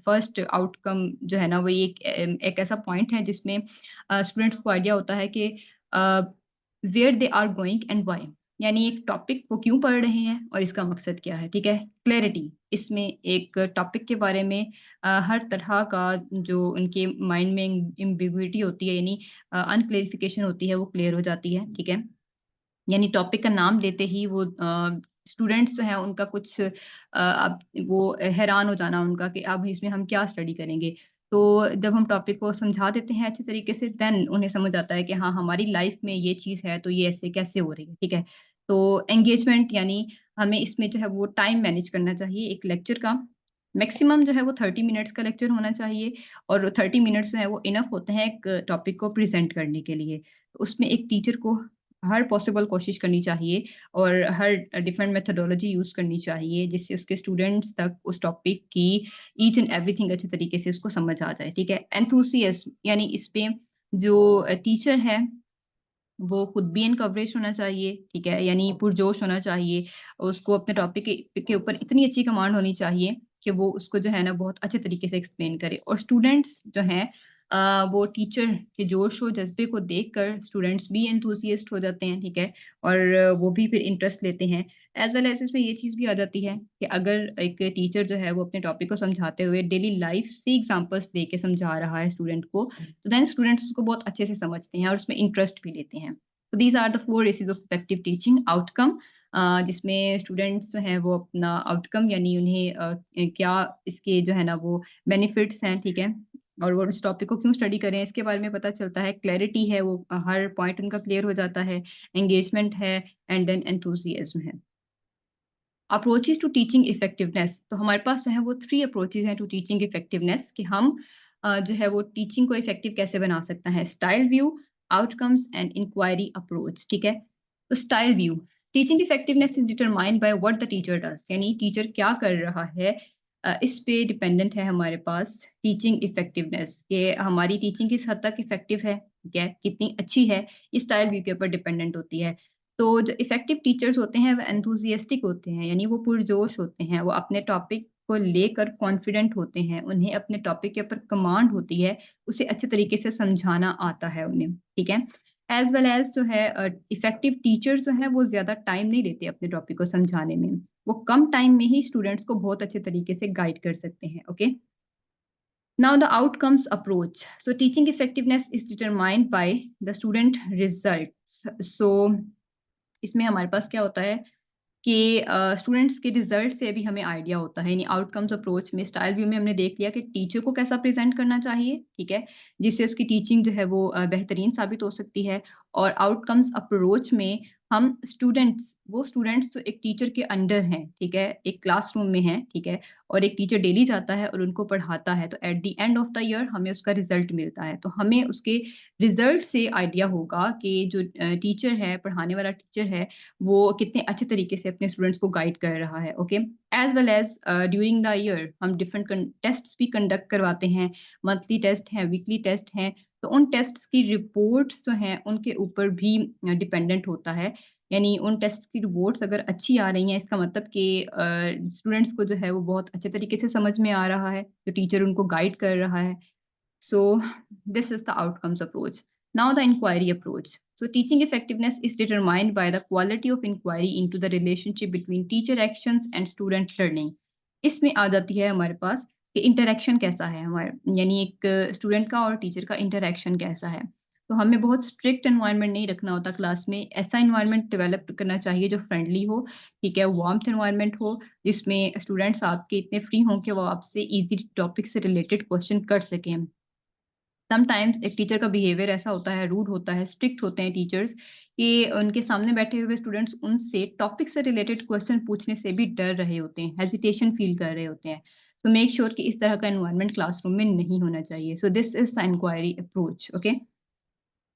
फर्स्ट आउटकम जो है ना वो एक ऐसा पॉइंट है जिसमें स्टूडेंट्स को आइडिया होता है कि where they are going and why. यानी एक टॉपिक वो क्यों पढ़ रहे हैं और इसका मकसद क्या है, ठीक है? क्लैरिटी। इसमें एक टॉपिक के बारे में हर तरह का जो उनके माइंड में एम्बिग्यूइटी होती है यानी अनक्लैरिफिकेशन होती है वो क्लियर हो जाती है, ठीक है? यानी टॉपिक का नाम लेते ही वो स्टूडेंट्स जो हैं उनका कुछ अब वो हैरान हो जाना उनका कि अब इसमें हम क्या स्टडी करेंगे। तो जब हम टॉपिक को समझा देते हैं अच्छे तरीके से देन उन्हें समझ आता है कि हाँ, हमारी लाइफ में ये चीज़ है तो ये ऐसे कैसे हो रही है, ठीक है? तो एंगेजमेंट यानी हमें इसमें जो है वो टाइम मैनेज करना चाहिए एक लेक्चर का। मैक्सिमम जो है वो 30 मिनट्स का लेक्चर होना चाहिए और 30 मिनट्स जो है वो इनफ होते हैं एक टॉपिक को प्रेज़ेंट करने के लिए। तो उसमें एक टीचर को हर पॉसिबल कोशिश करनी चाहिए और हर डिफरेंट मेथोडोलॉजी यूज़ करनी चाहिए, जिससे उसके स्टूडेंट्स तक उस टॉपिक की ईच एंड एवरीथिंग अच्छे तरीके से उसको समझ आ जाए, ठीक है? एंथुसियास्म यानी इसपे जो टीचर है वो खुद भी इन कवरेज होना चाहिए, ठीक है? यानी पुरजोश होना चाहिए। उसको अपने टॉपिक के ऊपर इतनी अच्छी कमांड होनी चाहिए कि वो उसको जो है ना बहुत अच्छे तरीके से एक्सप्लेन करे और स्टूडेंट्स जो हैं वो टीचर के जोश और जज़्बे को देखकर स्टूडेंट्स भी एंथुसियास्ट हो जाते हैं, ठीक है? और वो भी फिर इंटरेस्ट लेते हैं। एज़ वेल एज़ इसमें ये चीज़ भी आ जाती है कि अगर एक टीचर जो है वो अपने टॉपिक को समझाते हुए डेली लाइफ़ से एग्ज़ाम्पल्स देके समझा रहा है स्टूडेंट को, तो देन स्टूडेंट्स उसको बहुत अच्छे से समझते हैं और उसमें इंटरेस्ट भी लेते हैं। So these are the 4 aces of effective teaching. Outcome जिसमें स्टूडेंट्स जो हैं वो अपना आउटकम यानी उन्हें क्या इसके जो है ना वो बेनिफिट्स हैं, ठीक है? और वो इस टॉपिक को क्यों स्टडी करें इसके बारे में पता चलता है। क्लैरिटी है वो हर पॉइंट उनका क्लियर हो जाता है। एंगेजमेंट है एंड देन एंथुसियाज्म है। Approaches to teaching effectiveness. तो हमारे पास जो है वो 3 अप्रोचेस हैं टू टीचिंग इफेक्टिवनेस कि हम जो है वो टीचिंग को इफेक्टिव कैसे बना सकता है। Style view, outcomes and inquiry approach, ठीक है? तो style view, teaching effectiveness is determined by what the teacher does. यानी टीचर क्या कर रहा है इस पे डिपेंडेंट है हमारे पास टीचिंग इफेक्टिवनेस कि हमारी टीचिंग किस हद तक इफेक्टिव है, ठीक है? कितनी अच्छी है, ये स्टाइल व्यू के ऊपर डिपेंडेंट होती है। तो जो इफ़ेक्टिव टीचर्स होते हैं वो एंथुसियास्टिक होते हैं, यानी वो पुरजोश होते हैं, वो अपने टॉपिक को लेकर कॉन्फिडेंट होते हैं, उन्हें अपने टॉपिक के ऊपर कमांड होती है, उसे अच्छे तरीके से समझाना आता है उन्हें, ठीक है? एज़ वेल एज़ जो है इफ़ेक्टिव टीचर्स जो हैं वो ज़्यादा टाइम नहीं लेते अपने टॉपिक को समझाने में, वो कम टाइम में ही स्टूडेंट्स को बहुत अच्छे तरीके से गाइड कर सकते हैं, okay? Now the outcomes approach. So teaching effectiveness is determined by the student results. So इसमें हमारे पास क्या होता है कि स्टूडेंट्स के रिजल्ट से भी हमें आइडिया होता है, यानी आउटकम्स अप्रोच में स्टाइल व्यू में हमने देख लिया कि टीचर को कैसा प्रेजेंट करना चाहिए, ठीक है, जिससे उसकी टीचिंग जो है वो बेहतरीन साबित हो सकती है। और आउटकम्स अप्रोच में हम स्टूडेंट्स जो एक टीचर के अंडर हैं, ठीक है, एक क्लासरूम में हैं, ठीक है, और एक टीचर डेली जाता है और उनको पढ़ाता है, तो eight the end of the year हमें उसका रिजल्ट मिलता है। तो हमें उसके रिजल्ट से आइडिया होगा कि जो टीचर है, पढ़ाने वाला टीचर है, वो कितने अच्छे तरीके से अपने स्टूडेंट्स को गाइड कर रहा है, okay. As well as during the year हम डिफरेंट टेस्ट्स भी कंडक्ट करवाते हैं, मंथली टेस्ट हैं, वीकली टेस्ट हैं, तो उन टेस्ट्स की रिपोर्ट्स जो हैं, उनके ऊपर भी डिपेंडेंट होता है। यानी उन टेस्ट की रिपोर्ट्स अगर अच्छी आ रही हैं, इसका मतलब कि स्टूडेंट्स को जो है वो बहुत अच्छे तरीके से समझ में आ रहा है, जो टीचर उनको गाइड कर रहा है। So this is the outcomes approach. Now the inquiry approach. So teaching effectiveness is determined by the quality of inquiry into the relationship between teacher actions and student learning. इसमें आ जाती है हमारे पास कि interaction कैसा है हमारे, यानी एक स्टूडेंट का और टीचर का इंटरैक्शन कैसा है। तो हमें बहुत स्ट्रिक्ट एनवायरनमेंट नहीं रखना होता क्लास में, ऐसा एनवायरनमेंट डेवलप करना चाहिए जो फ्रेंडली हो, ठीक है, वार्मथ एनवायरनमेंट हो, जिसमें स्टूडेंट्स आपके इतने फ्री हों कि वो आपसे इजी टॉपिक से रिलेटेड क्वेश्चन कर सकें। समटाइम्स एक टीचर का बिहेवियर ऐसा होता है, रूड होता है, स्ट्रिक्ट होते हैं टीचर्स कि उनके सामने बैठे हुए स्टूडेंट्स उनसे टॉपिक से रिलेटेड क्वेश्चन पूछने से भी डर रहे होते हैं, हेजिटेशन फील कर रहे होते हैं। सो मेक श्योर कि इस तरह का एनवायरनमेंट क्लासरूम में नहीं होना चाहिए। So this is the inquiry approach, okay.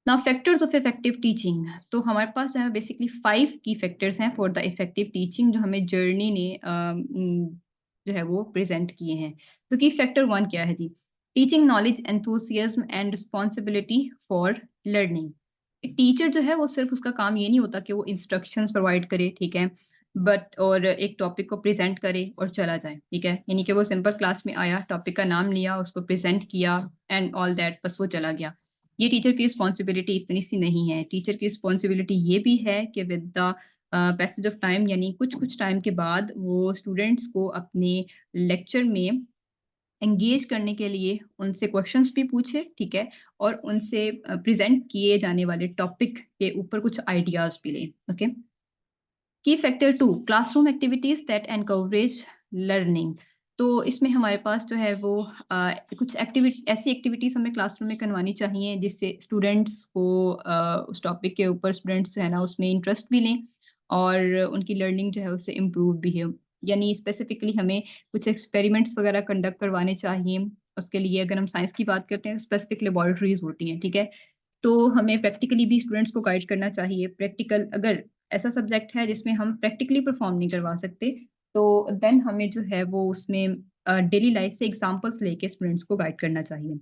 Now factors of effective teaching. तो हमारे पास जो है बेसिकली 5 की फैक्टर्स हैं फॉर द इफेक्टिव टीचिंग, जो हमें जर्नी ने जो है वो प्रेजेंट किए हैं। तो की फैक्टर 1 क्या है जी? Teaching knowledge, enthusiasm and responsibility for learning. एक टीचर जो है वो सिर्फ उसका काम ये नहीं होता कि वो इंस्ट्रक्शंस प्रोवाइड करे, ठीक है, बट और एक टॉपिक को प्रेजेंट करे और चला जाए, ठीक है, यानी कि वो सिंपल क्लास में आया, टॉपिक का नाम लिया, उसको प्रेजेंट किया एंड ऑल दैट, बस वो चला गया। ये टीचर की रिस्पॉन्सिबिलिटी इतनी सी नहीं है। टीचर की रिस्पॉन्सिबिलिटी ये भी है कि with the passage of time, यानी कुछ-कुछ टाइम के बाद वो स्टूडेंट्स को अपने लेक्चर में एंगेज करने के लिए उनसे क्वेश्चंस भी पूछे, ठीक है? और उनसे प्रेज़ेंट किए जाने वाले टॉपिक के ऊपर कुछ आइडियाज़ भी लें, ओके? की factor 2, classroom activities that encourage learning. तो इसमें हमारे पास जो है वो कुछ ऐसी एक्टिविटीज़ हमें क्लासरूम में करवानी चाहिए जिससे स्टूडेंट्स को उस टॉपिक के ऊपर स्टूडेंट्स जो है ना उसमें इंटरेस्ट भी लें और उनकी लर्निंग जो है उससे इम्प्रूव भी हो। यानी स्पेसिफिकली हमें कुछ एक्सपेरिमेंट्स वगैरह कंडक्ट करवाने चाहिए। उसके लिए अगर हम साइंस की बात करते हैं, स्पेसिफिक लेबोरेटरीज़ होती हैं, ठीक है? तो हमें प्रैक्टिकली भी स्टूडेंट्स को गाइड करना चाहिए। प्रैक्टिकल अगर ऐसा सब्जेक्ट है जिसमें हम प्रैक्टिकली परफॉर्म नहीं करवा सकते, तो देन हमें जो है वो उसमें डेली लाइफ से एग्ज़ाम्पल्स लेके स्टूडेंट्स को गाइड करना चाहिए।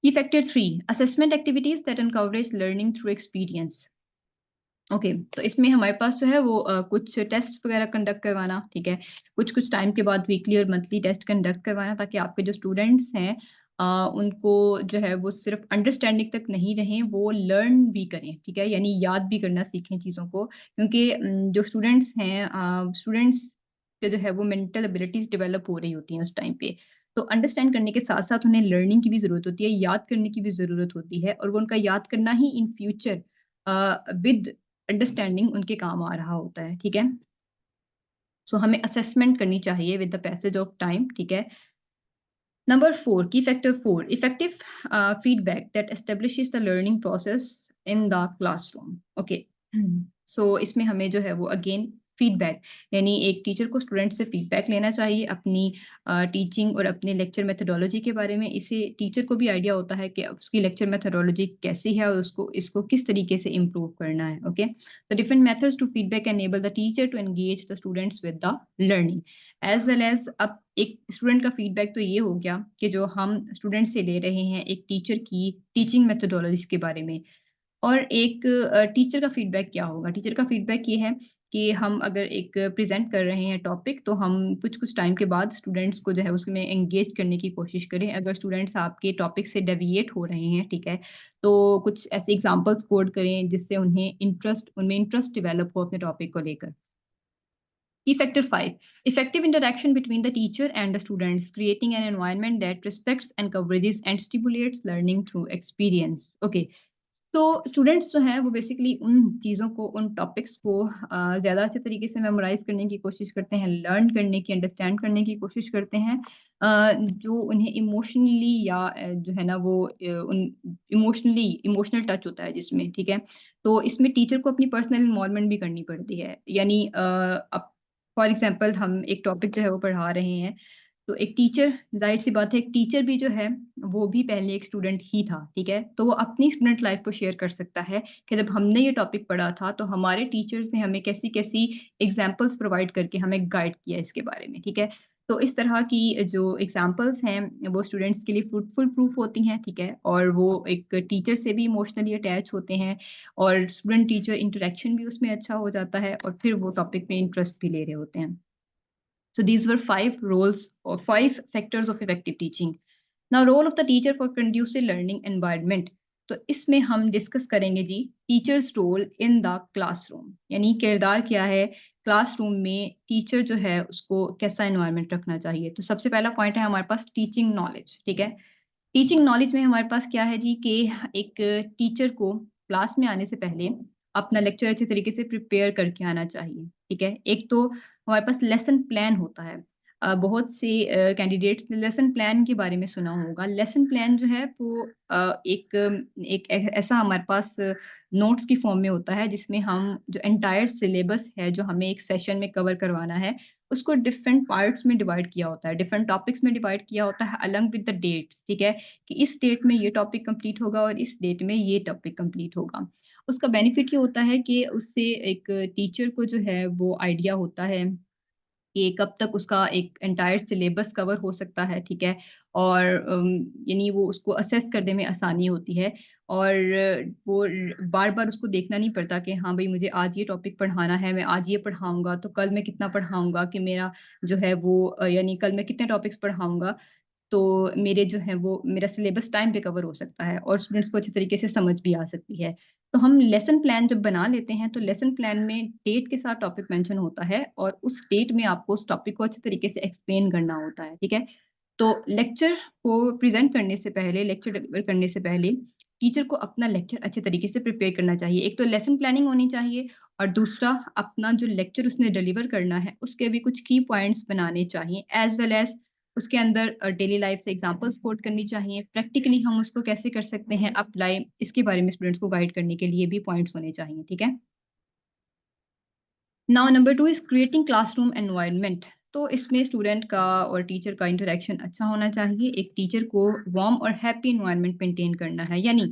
की factor 3, assessment activities that encourage learning through experience. Okay, तो इसमें हमारे पास जो है वो कुछ टेस्ट वगैरह कंडक्ट करवाना, ठीक है? कुछ-कुछ टाइम के बाद वीकली और मंथली टेस्ट कंडक्ट करवाना ताकि आपके जो स्टूडेंट्स हैं उनको जो है वो सिर्फ़ अंडरस्टैंडिंग तक नहीं रहें, वो लर्न भी करें, ठीक है? यानी याद भी करना सीखें चीज़ों को, क्योंकि जो स्टूडेंट्स हैं स्टूडेंट्स के जो है वो मेंटल एबिलिटीज़ डेवलप हो रही होती हैं उस टाइम पे। तो अंडरस्टैंड करने के साथ-साथ उन्हें लर्निंग की भी ज़रूरत होती है, याद करने की भी ज़रूरत होती है और वो उनका याद करना ही इन फ्यूचर विद अंडरस्टैंडिंग उनके काम आ रहा होता है, ठीक है? सो हमें असेसमेंट करनी चाहिए with the passage of time, ठीक है? Number 4, key factor 4, effective feedback that establishes the learning process in the classroom, okay. So इसमें हमें जो है वो अगेन फीडबैक, यानी एक टीचर को स्टूडेंट से फीडबैक लेना चाहिए अपनी टीचिंग और अपने लेक्चर मेथोडोलॉजी के बारे में। इससे टीचर को भी आइडिया होता है कि उसकी लेक्चर मेथोडोलॉजी कैसी है और उसको इसको किस तरीके से इम्प्रूव करना है, ओके। तो different methods to feedback enable the teacher to engage the students with the learning as well as. अब एक स्टूडेंट का फीडबैक तो ये हो गया कि जो हम स्टूडेंट से ले रहे हैं एक टीचर की टीचिंग मेथोडोलॉजीज़ के बारे में। और एक टीचर का फीडबैक क्या होगा? टीचर का फीडबैक ये है कि हम अगर एक प्रेज़ेंट कर रहे हैं टॉपिक, तो हम कुछ-कुछ टाइम के बाद स्टूडेंट्स को जो है उसमें एंगेज करने की कोशिश करें। अगर स्टूडेंट्स आपके टॉपिक से डेविएट हो रहे हैं, ठीक है? तो कुछ ऐसे एग्ज़ाम्पल्स कोट करें जिससे उनमें इंटरेस्ट डेवलप हो अपने टॉपिक को लेकर। Factor 5. Effective interaction between the teacher and the students, creating an environment that respects, encourages, and stimulates learning through experience. Okay. तो स्टूडेंट्स जो हैं वो बेसिकली उन चीज़ों को, उन टॉपिक्स को ज़्यादा अच्छे तरीके से मेमोराइज़ करने की कोशिश करते हैं, लर्न करने की, अंडरस्टैंड करने की कोशिश करते हैं, जो उन्हें इमोशनली या जो है ना वो उन इमोशनल टच होता है जिसमें, ठीक है? तो इसमें टीचर को अपनी पर्सनल इन्वॉल्वमेंट भी करनी पड़ती है। यानी अब फॉर एग्ज़ाम्पल हम एक टॉपिक जो है वो पढ़ा रहे हैं, तो एक टीचर, ज़ाहिर-सी बात है, एक टीचर भी जो है, वो भी पहले एक स्टूडेंट ही था, ठीक है? तो वो अपनी स्टूडेंट लाइफ़ को शेयर कर सकता है कि जब हमने ये टॉपिक पढ़ा था, तो हमारे टीचर्स ने हमें कैसी-कैसी एग्ज़ाम्पल्स प्रोवाइड करके हमें गाइड किया इसके बारे में, ठीक है? तो इस तरह की जो एग्ज़ाम्पल्स हैं, वो स्टूडेंट्स के लिए फ्रूटफुल प्रूफ होती हैं, ठीक है? और वो एक टीचर से भी इमोशनली अटैच होते हैं और स्टूडेंट टीचर इंटरैक्शन भी उसमें अच्छा हो जाता है और फिर वो टॉपिक में इंटरेस्ट भी ले रहे होते हैं। So these were 5 factors of effective teaching. Now role of the teacher for conducive learning environment. तो इसमें हम डिस्कस करेंगे जी teacher's role in the classroom, यानी किरदार क्या है क्लासरूम में, टीचर जो है उसको कैसा एनवायरनमेंट रखना चाहिए। तो सबसे पहला पॉइंट है हमारे पास टीचिंग नॉलेज, ठीक है? टीचिंग नॉलेज में हमारे पास क्या है जी कि एक टीचर को क्लास में आने से पहले अपना लेक्चर अच्छे तरीके से प्रिपेयर करके आना चाहिए, ठीक है? एक तो हमारे पास लेसन प्लान होता है। बहुत से कैंडिडेट्स ने लेसन प्लान के बारे में सुना होगा। लेसन प्लान जो है वो एक ऐसा हमारे पास नोट्स की फॉर्म में होता है जिसमें हम जो एंटायर सिलेबस है जो हमें एक सेशन में कवर करवाना है, उसको डिफरेंट पार्ट्स में डिवाइड किया होता है, डिफरेंट टॉपिक्स में डिवाइड किया होता है अलॉन्ग विद द डेट्स, ठीक है? कि इस डेट में ये टॉपिक कंप्लीट होगा और इस डेट में ये टॉपिक कंप्लीट होगा। उसका बेनिफिट ये होता है कि उससे एक टीचर को जो है वो आइडिया होता है कि कब तक उसका एक एंटायर सिलेबस कवर हो सकता है, ठीक है? और यानी वो उसको असेस करने में आसानी होती है और वो बार-बार उसको देखना नहीं पड़ता कि हाँ भई मुझे आज ये टॉपिक पढ़ाना है, मैं आज ये पढ़ाऊँगा, तो कल मैं कितना पढ़ाऊँगा कि मेरा जो है वो यानी कल मैं कितने टॉपिक्स पढ़ाऊँगा, तो मेरे जो है वो मेरा सिलेबस टाइम पे कवर हो सकता है और स्टूडेंट्स को अच्छे तरीके से समझ भी आ सकती है। तो हम लेसन प्लान जब बना लेते हैं, तो लेसन प्लान में डेट के साथ टॉपिक मेंशन होता है और उस डेट में आपको उस टॉपिक को अच्छे तरीके से एक्सप्लेन करना होता है, ठीक है? तो लेक्चर को प्रेज़ेंट करने से पहले, लेक्चर डिलीवर करने से पहले, टीचर को अपना लेक्चर अच्छे तरीके से प्रिपेयर करना चाहिए। एक तो लेसन प्लानिंग होनी चाहिए और दूसरा अपना जो लेक्चर उसने डिलीवर करना है, उसके भी कुछ की पॉइंट्स बनाने चाहिए एज़ वेल एज़ उसके अंदर डेली लाइफ़ से एग्ज़ाम्पल्स कोट करनी चाहिए। प्रैक्टिकली हम उसको कैसे कर सकते हैं अप्लाई, इसके बारे में स्टूडेंट्स को गाइड करने के लिए भी पॉइंट्स होने चाहिए, ठीक है? Now number 2 is creating classroom environment. तो इसमें स्टूडेंट का और टीचर का इंटरैक्शन अच्छा होना चाहिए। एक टीचर को वार्म और हैप्पी एनवायरनमेंट मेंटेन करना है, यानी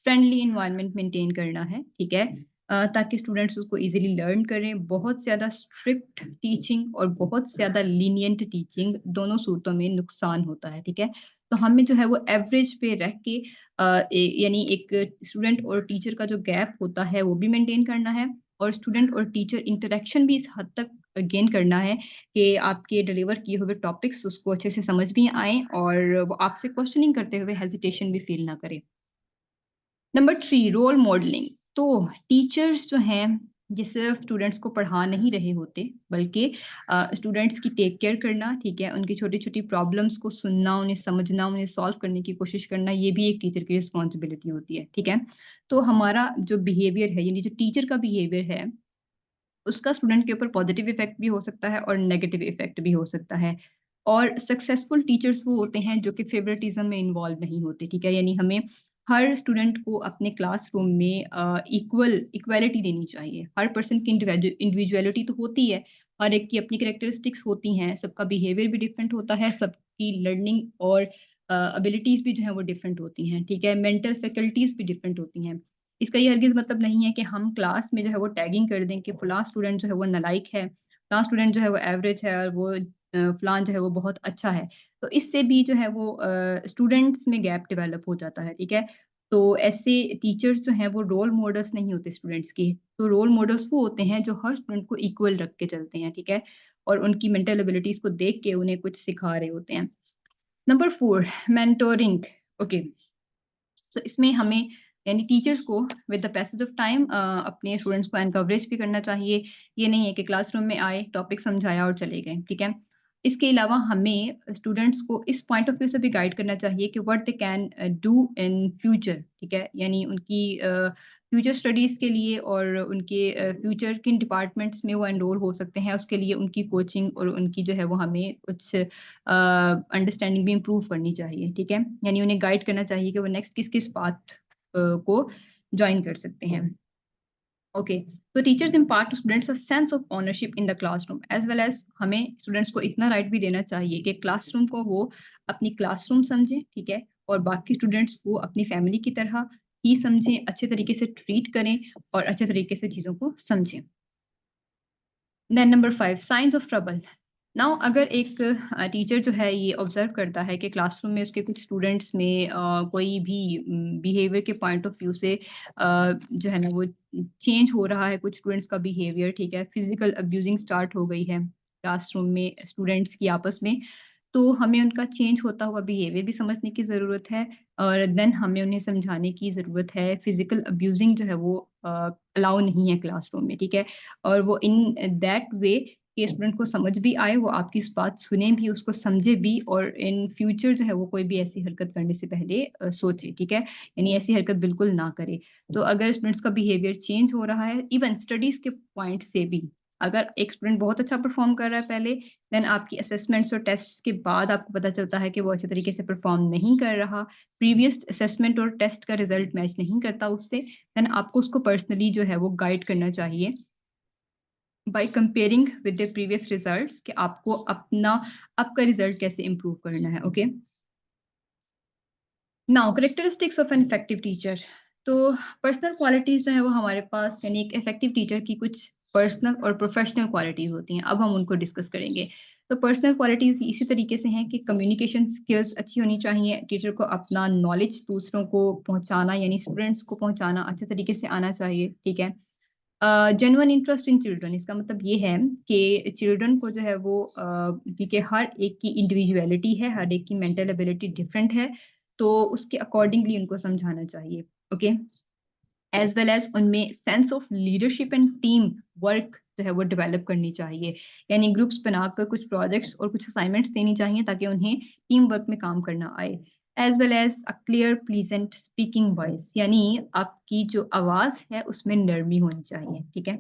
फ्रेंडली एनवायरनमेंट मेंटेन करना है, ठीक है? ताकि स्टूडेंट्स उसको ईज़िली लर्न करें। बहुत ज़्यादा स्ट्रिक्ट टीचिंग और बहुत ज़्यादा लीनिएंट टीचिंग दोनों सूरतों में नुकसान होता है, ठीक है? तो हमें जो है वो एवरेज पे रह के यानी एक स्टूडेंट और टीचर का जो गैप होता है वो भी मेंटेन करना है और स्टूडेंट और टीचर इंटरैक्शन भी इस हद तक गेन करना है कि आपके डिलीवर किए हुए टॉपिक्स उसको अच्छे से समझ भी आएँ और वो आपसे क्वेश्चनिंग करते हुए हेजिटेशन भी फ़ील ना करे। Number 3 role modelling. तो टीचर्स जो हैं, ये सिर्फ़ स्टूडेंट्स को पढ़ा नहीं रहे होते, बल्कि स्टूडेंट्स की टेक केयर करना, ठीक है? उनकी छोटी-छोटी प्रॉब्लम्स को सुनना, उन्हें समझना, उन्हें सॉल्व करने की कोशिश करना, ये भी एक टीचर की रिस्पॉन्सिबिलिटी होती है, ठीक है? तो हमारा जो बिहेवियर है, यानी जो टीचर का बिहेवियर है उसका स्टूडेंट के ऊपर पॉजिटिव इफ़ेक्ट भी हो सकता है और नेगेटिव इफ़ेक्ट भी हो सकता है। और सक्सेसफुल टीचर्स वो होते हैं जो कि फ़ेवरेटिज़्म में इन्वॉल्व नहीं होते, ठीक है? यानी हमें हर स्टूडेंट को अपने क्लासरूम में इक्वालिटी देनी चाहिए। हर पर्सन की इंडिविजुअलिटी तो होती है, हर एक की अपनी कैरेक्टरिस्टिक्स होती हैं, सबका बिहेवियर भी डिफरेंट होता है, सबकी लर्निंग और एबिलिटीज़ भी जो हैं वो डिफरेंट होती हैं, ठीक है? मेंटल फैकल्टीज़ भी डिफरेंट होती हैं। इसका ये हरगिज़ मतलब नहीं है कि हम क्लास में जो है वो टैगिंग कर दें कि फलाँ स्टूडेंट जो है वो नालायक है, फलाँ स्टूडेंट जो है वो एवरेज है और वो फलाँ जो है वो बहुत अच्छा है। तो इससे भी जो है वो स्टूडेंट्स में गैप डेवलप हो जाता है, ठीक है? तो ऐसे टीचर्स जो हैं वो रोल मॉडल्स नहीं होते स्टूडेंट्स के। तो रोल मॉडल्स वो होते हैं जो हर स्टूडेंट को इक्वल रख के चलते हैं, ठीक है? और उनकी मेंटल एबिलिटीज़ को देख के उन्हें कुछ सिखा रहे होते हैं। Number 4 mentoring. ओके। सो इसमें हमें यानी टीचर्स को with the passage of time अपने स्टूडेंट्स को एनकरेज भी करना चाहिए। ये नहीं है कि क्लासरूम में आए, टॉपिक समझाया और चले गए, ठीक है? इसके अलावा हमें स्टूडेंट्स को इस पॉइंट ऑफ व्यू से भी गाइड करना चाहिए कि what they can do in future, ठीक है? यानी उनकी फ्यूचर स्टडीज़ के लिए और उनके फ्यूचर किन डिपार्टमेंट्स में वो एनरोल हो सकते हैं, उसके लिए उनकी कोचिंग और उनकी जो है वो हमें कुछ अंडरस्टैंडिंग भी इम्प्रूव करनी चाहिए, ठीक है? यानी उन्हें गाइड करना चाहिए कि वो नेक्स्ट किस-किस पाथ को जॉइन कर सकते हैं। ओके, तो teachers impart to students a sense of ownership in the classroom as well as हमें स्टूडेंट्स को इतना राइट भी देना चाहिए कि क्लासरूम को वो अपनी क्लासरूम समझें, ठीक है? और बाकी स्टूडेंट्स को अपनी फैमिली की तरह ही समझें, अच्छे तरीके से ट्रीट करें और अच्छे तरीके से चीज़ों को समझें। Then number 5 science of trouble. Now अगर एक टीचर जो है ये ऑब्ज़र्व करता है कि क्लासरूम में उसके कुछ स्टूडेंट्स में कोई भी बिहेवियर के पॉइंट ऑफ व्यू से जो है ना वो चेंज हो रहा है कुछ स्टूडेंट्स का बिहेवियर, ठीक है? फिज़िकल अब्यूज़िंग स्टार्ट हो गई है क्लासरूम में स्टूडेंट्स की आपस में, तो हमें उनका चेंज होता हुआ बिहेवियर भी समझने की ज़रूरत है और देन हमें उन्हें समझाने की ज़रूरत है। फिज़िकल अब्यूज़िंग जो है वो अलाउ नहीं है क्लासरूम में, ठीक है? और वो इन दैट वे कि स्टूडेंट को समझ भी आए, वो आपकी इस बात सुने भी, उसको समझे भी और इन फ्यूचर जो है वो कोई भी ऐसी हरकत करने से पहले सोचे, ठीक है? यानी ऐसी हरकत बिल्कुल ना करे। तो अगर स्टूडेंट्स का बिहेवियर चेंज हो रहा है, इवन स्टडीज़ के पॉइंट से भी, अगर एक स्टूडेंट बहुत अच्छा परफ़ॉर्म कर रहा है पहले, देन आपकी असेसमेंट्स और टेस्ट्स के बाद आपको पता चलता है कि वो अच्छे तरीके से परफ़ॉर्म नहीं कर रहा, प्रीवियस असेसमेंट और टेस्ट का रिज़ल्ट मैच नहीं करता उससे, देन आपको उसको पर्सनली जो है वो गाइड करना चाहिए by comparing with the previous results कि आपको आपका रिजल्ट कैसे इम्प्रूव करना है, okay? Now characteristics of an effective teacher. तो पर्सनल क्वालिटीज़ जो है वो हमारे पास यानी एक इफेक्टिव टीचर की कुछ पर्सनल और प्रोफेशनल क्वालिटीज़ होती हैं। अब हम उनको डिस्कस करेंगे। तो पर्सनल क्वालिटीज़ इसी तरीके से हैं कि कम्युनिकेशन स्किल्स अच्छी होनी चाहिए, टीचर को अपना नॉलेज दूसरों को पहुँचाना यानी स्टूडेंट्स को पहुँचाना अच्छे तरीके से आना चाहिए, ठीक है? जेन्युइन इंटरेस्ट इन चिल्ड्रन इसका मतलब ये है कि चिल्ड्रन को जो है वो क्योंकि हर एक की इंडिविजुअलिटी है, हर एक की मेंटल एबिलिटी डिफरेंट है, तो उसके अकॉर्डिंगली उनको समझाना चाहिए, ओके? एज़ वेल एज़ उनमें sense of leadership and team work जो है वो डेवलप करनी चाहिए। यानी ग्रुप्स बनाकर कुछ प्रोजेक्ट्स और कुछ असाइनमेंट्स देनी चाहिए ताकि उन्हें टीम वर्क में काम करना आए। As well as a clear pleasant speaking voice यानी आपकी जो आवाज़ है उसमें नरमी होनी चाहिए, ठीक है?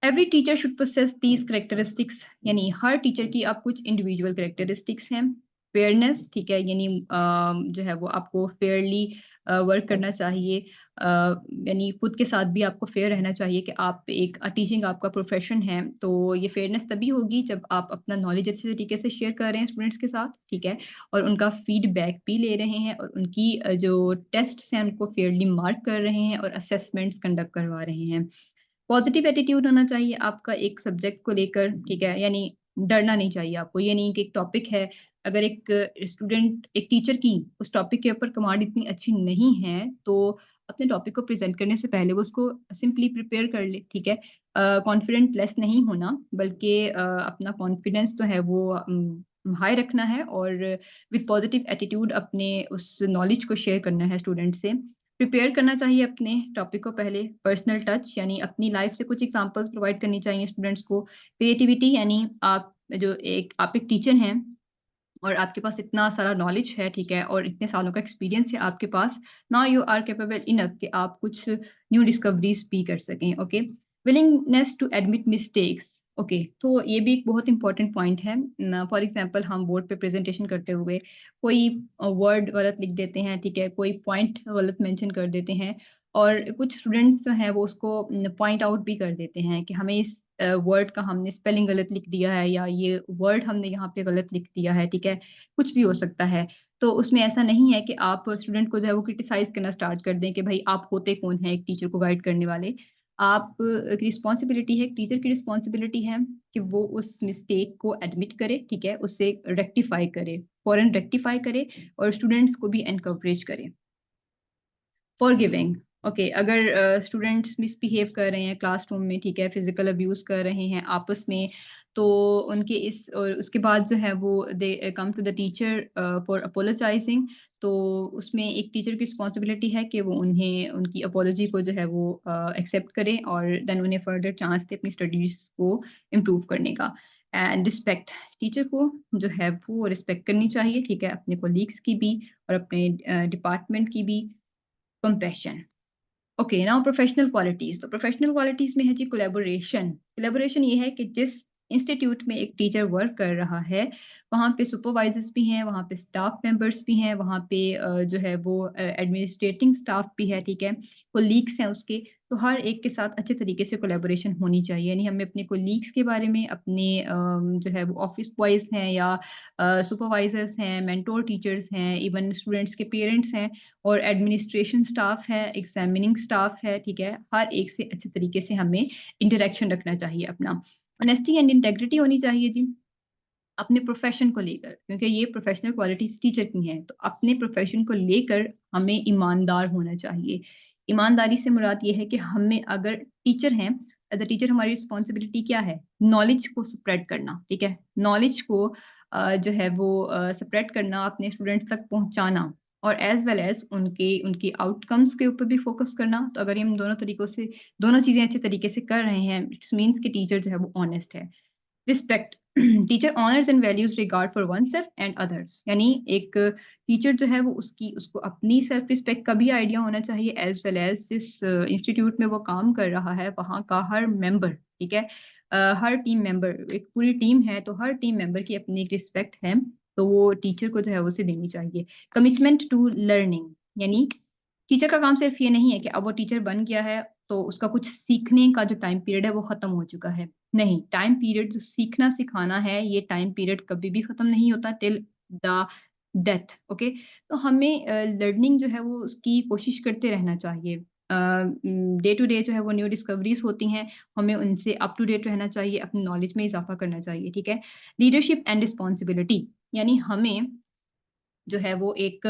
Every teacher should possess these characteristics यानी हर टीचर की अब कुछ इंडिविजुअल कैरेक्टरिस्टिक्स हैं। फेयरनेस ठीक है यानी जो है वो आपको फेयरली वर्क करना चाहिए यानी खुद के साथ भी आपको फेयर रहना चाहिए कि आप एक टीचिंग आपका प्रोफेशन है तो ये फेयरनेस तभी होगी जब आप अपना नॉलेज अच्छे तरीके से शेयर कर रहे हैं स्टूडेंट्स के साथ ठीक है और उनका फीडबैक भी ले रहे हैं और उनकी जो टेस्ट्स हैं उनको फेयरली मार्क कर रहे हैं और असेसमेंट्स कंडक्ट करवा रहे हैं। पॉजिटिव एटीट्यूड होना चाहिए आपका एक सब्जेक्ट को लेकर, ठीक है? यानी डरना नहीं चाहिए आपको। ये नहीं कि एक टॉपिक है, अगर एक स्टूडेंट एक टीचर की उस टॉपिक के ऊपर कमांड इतनी अच्छी नहीं है, तो अपने टॉपिक को प्रेज़ेंट करने से पहले वो उसको सिंपली प्रिपेयर कर ले, ठीक है? कॉन्फिडेंट लेस नहीं होना, बल्कि अपना कॉन्फिडेंस जो है वो हाई रखना है और विद पॉजिटिव एटीट्यूड अपने उस नॉलेज को शेयर करना है स्टूडेंट से। प्रिपेयर करना चाहिए अपने टॉपिक को पहले, पर्सनल टच यानी अपनी लाइफ से कुछ एग्ज़ाम्पल्स प्रोवाइड करनी चाहिए स्टूडेंट्स को। क्रिएटिविटी यानी आप एक टीचर हैं और आपके पास इतना सारा नॉलेज है, ठीक है? और इतने सालों का एक्सपीरियंस है आपके पास, now you are capable enough कि आप कुछ न्यू डिस्कवरीज़ भी कर सकें, okay? Willingness to admit mistakes, okay, तो ये भी एक बहुत इम्पोर्टेंट पॉइंट है। न फॉर एग्ज़ाम्पल हम बोर्ड पे प्रेज़ेंटेशन करते हुए कोई वर्ड गलत लिख देते हैं, ठीक है? कोई पॉइंट गलत मेंशन कर देते हैं और कुछ स्टूडेंट्स जो हैं वो उसको पॉइंट आउट भी कर देते हैं कि हमें इस वर्ड का हमने स्पेलिंग गलत लिख दिया है या ये वर्ड हमने यहाँ पे गलत लिख दिया है, ठीक है? कुछ भी हो सकता है। तो उसमें ऐसा नहीं है कि आप स्टूडेंट को जो है वो क्रिटिसाइज़ करना स्टार्ट कर दें कि भई आप होते कौन हैं एक टीचर को गाइड करने वाले। आप की रिस्पॉन्सिबिलिटी है, एक टीचर की रिस्पॉन्सिबिलिटी है कि वो उस मिस्टेक को एडमिट करे, ठीक है? उसे रेक्टिफ़ाई करे, फ़ौरन रेक्टिफ़ाई करे और स्टूडेंट्स को भी एनकरेज करे। फॉरगिविंग ओके अगर स्टूडेंट्स मिसबिहेव कर रहे हैं क्लासरूम में ठीक है फिजिकल अब्यूज कर रहे हैं आपस में तो उनके इस और उसके बाद जो है वो they come to the teacher for apologising तो उसमें एक टीचर की रिस्पॉन्सिबिलिटी है कि वो उन्हें उनकी अपॉलॉजी को जो है वो एक्सेप्ट करे और देन उन्हें फर्दर चांस दे अपनी स्टडीज़ को इम्प्रूव करने का। एंड रिस्पेक्ट, टीचर को जो है वो रिस्पेक्ट करनी चाहिए, ठीक है? अपने कोलीग्स की भी और अपने डिपार्टमेंट की भी। Compassion. Okay, now professional qualities. तो प्रोफेशनल क्वालिटीज़ में है जी कोलैबोरेशन। कोलैबोरेशन ये है कि जिस इंस्टीट्यूट में एक टीचर वर्क कर रहा है, वहाँ पे सुपरवाइज़र्स भी हैं, वहाँ पे स्टाफ मेंबर्स भी हैं, वहाँ पे जो है वो एडमिनिस्ट्रेटिंग स्टाफ भी है, ठीक है? कोलीग्स हैं उसके, तो हर एक के साथ अच्छे तरीके से कोलैबोरेशन होनी चाहिए। यानी हमें अपने कोलीग्स के बारे में, अपने जो है वो ऑफ़िस बॉयज़ हैं या सुपरवाइज़र्स हैं, मेंटर टीचर्स हैं, इवन स्टूडेंट्स के पेरेंट्स हैं और एडमिनिस्ट्रेशन स्टाफ है, एग्ज़ामिनिंग स्टाफ है, ठीक है? हर एक से अच्छे तरीके से हमें इंटरैक्शन रखना चाहिए अपना। ऑनेस्टी एंड इंटेग्रिटी होनी चाहिए जी, अपने प्रोफ़ेशन को लेकर, क्योंकि ये प्रोफ़ेशनल क्वालिटीज़ टीचर की हैं, तो अपने प्रोफ़ेशन को लेकर हमें ईमानदार होना चाहिए। ईमानदारी से मुराद ये है कि हमें अगर टीचर हैं, एज़ अ टीचर हमारी रिस्पॉन्सिबिलिटी क्या है? नॉलेज को स्प्रेड करना, ठीक है? नॉलेज को जो है वो स्प्रेड करना, अपने स्टूडेंट्स तक पहुँचाना और एज़ वेल एज़ उनके आउटकम्स के ऊपर भी फ़ोकस करना। तो अगर हम दोनों तरीकों से दोनों चीज़ें अच्छे तरीके से कर रहे हैं, इट्स मीन्स कि टीचर जो है वो ऑनेस्ट है। Respect, teacher honours and values regard for one self and others. यानी एक टीचर जो है वो उसको अपनी सेल्फ रिस्पेक्ट का भी आइडिया होना चाहिए एज वेल एज जिस इंस्टीट्यूट में वो काम कर रहा है वहाँ का हर मेंबर, ठीक है? हर टीम मेंबर, एक पूरी टीम है तो हर टीम मेंबर की अपनी एक रिस्पेक्ट है, तो वो टीचर को जो है उसे देनी चाहिए। कमिटमेंट टू लर्निंग, यानी टीचर का काम सिर्फ ये नहीं है कि अब वो टीचर बन गया है, तो उसका कुछ सीखने का जो टाइम पीरियड है वो खत्म हो चुका है। नहीं, टाइम पीरियड जो सीखना सिखाना है, ये टाइम पीरियड कभी भी खत्म नहीं होता टिल द डेथ, ओके? तो हमें लर्निंग जो है वो उसकी कोशिश करते रहना चाहिए। डे टू डे जो है वो न्यू डिस्कवरीज़ होती हैं, हमें उनसे अप टू डेट रहना चाहिए, अपनी नॉलेज में इज़ाफ़ा करना चाहिए, ठीक है? लीडरशिप एंड रिस्पॉन्सिबिलिटी, यानी हमें जो है वो एक,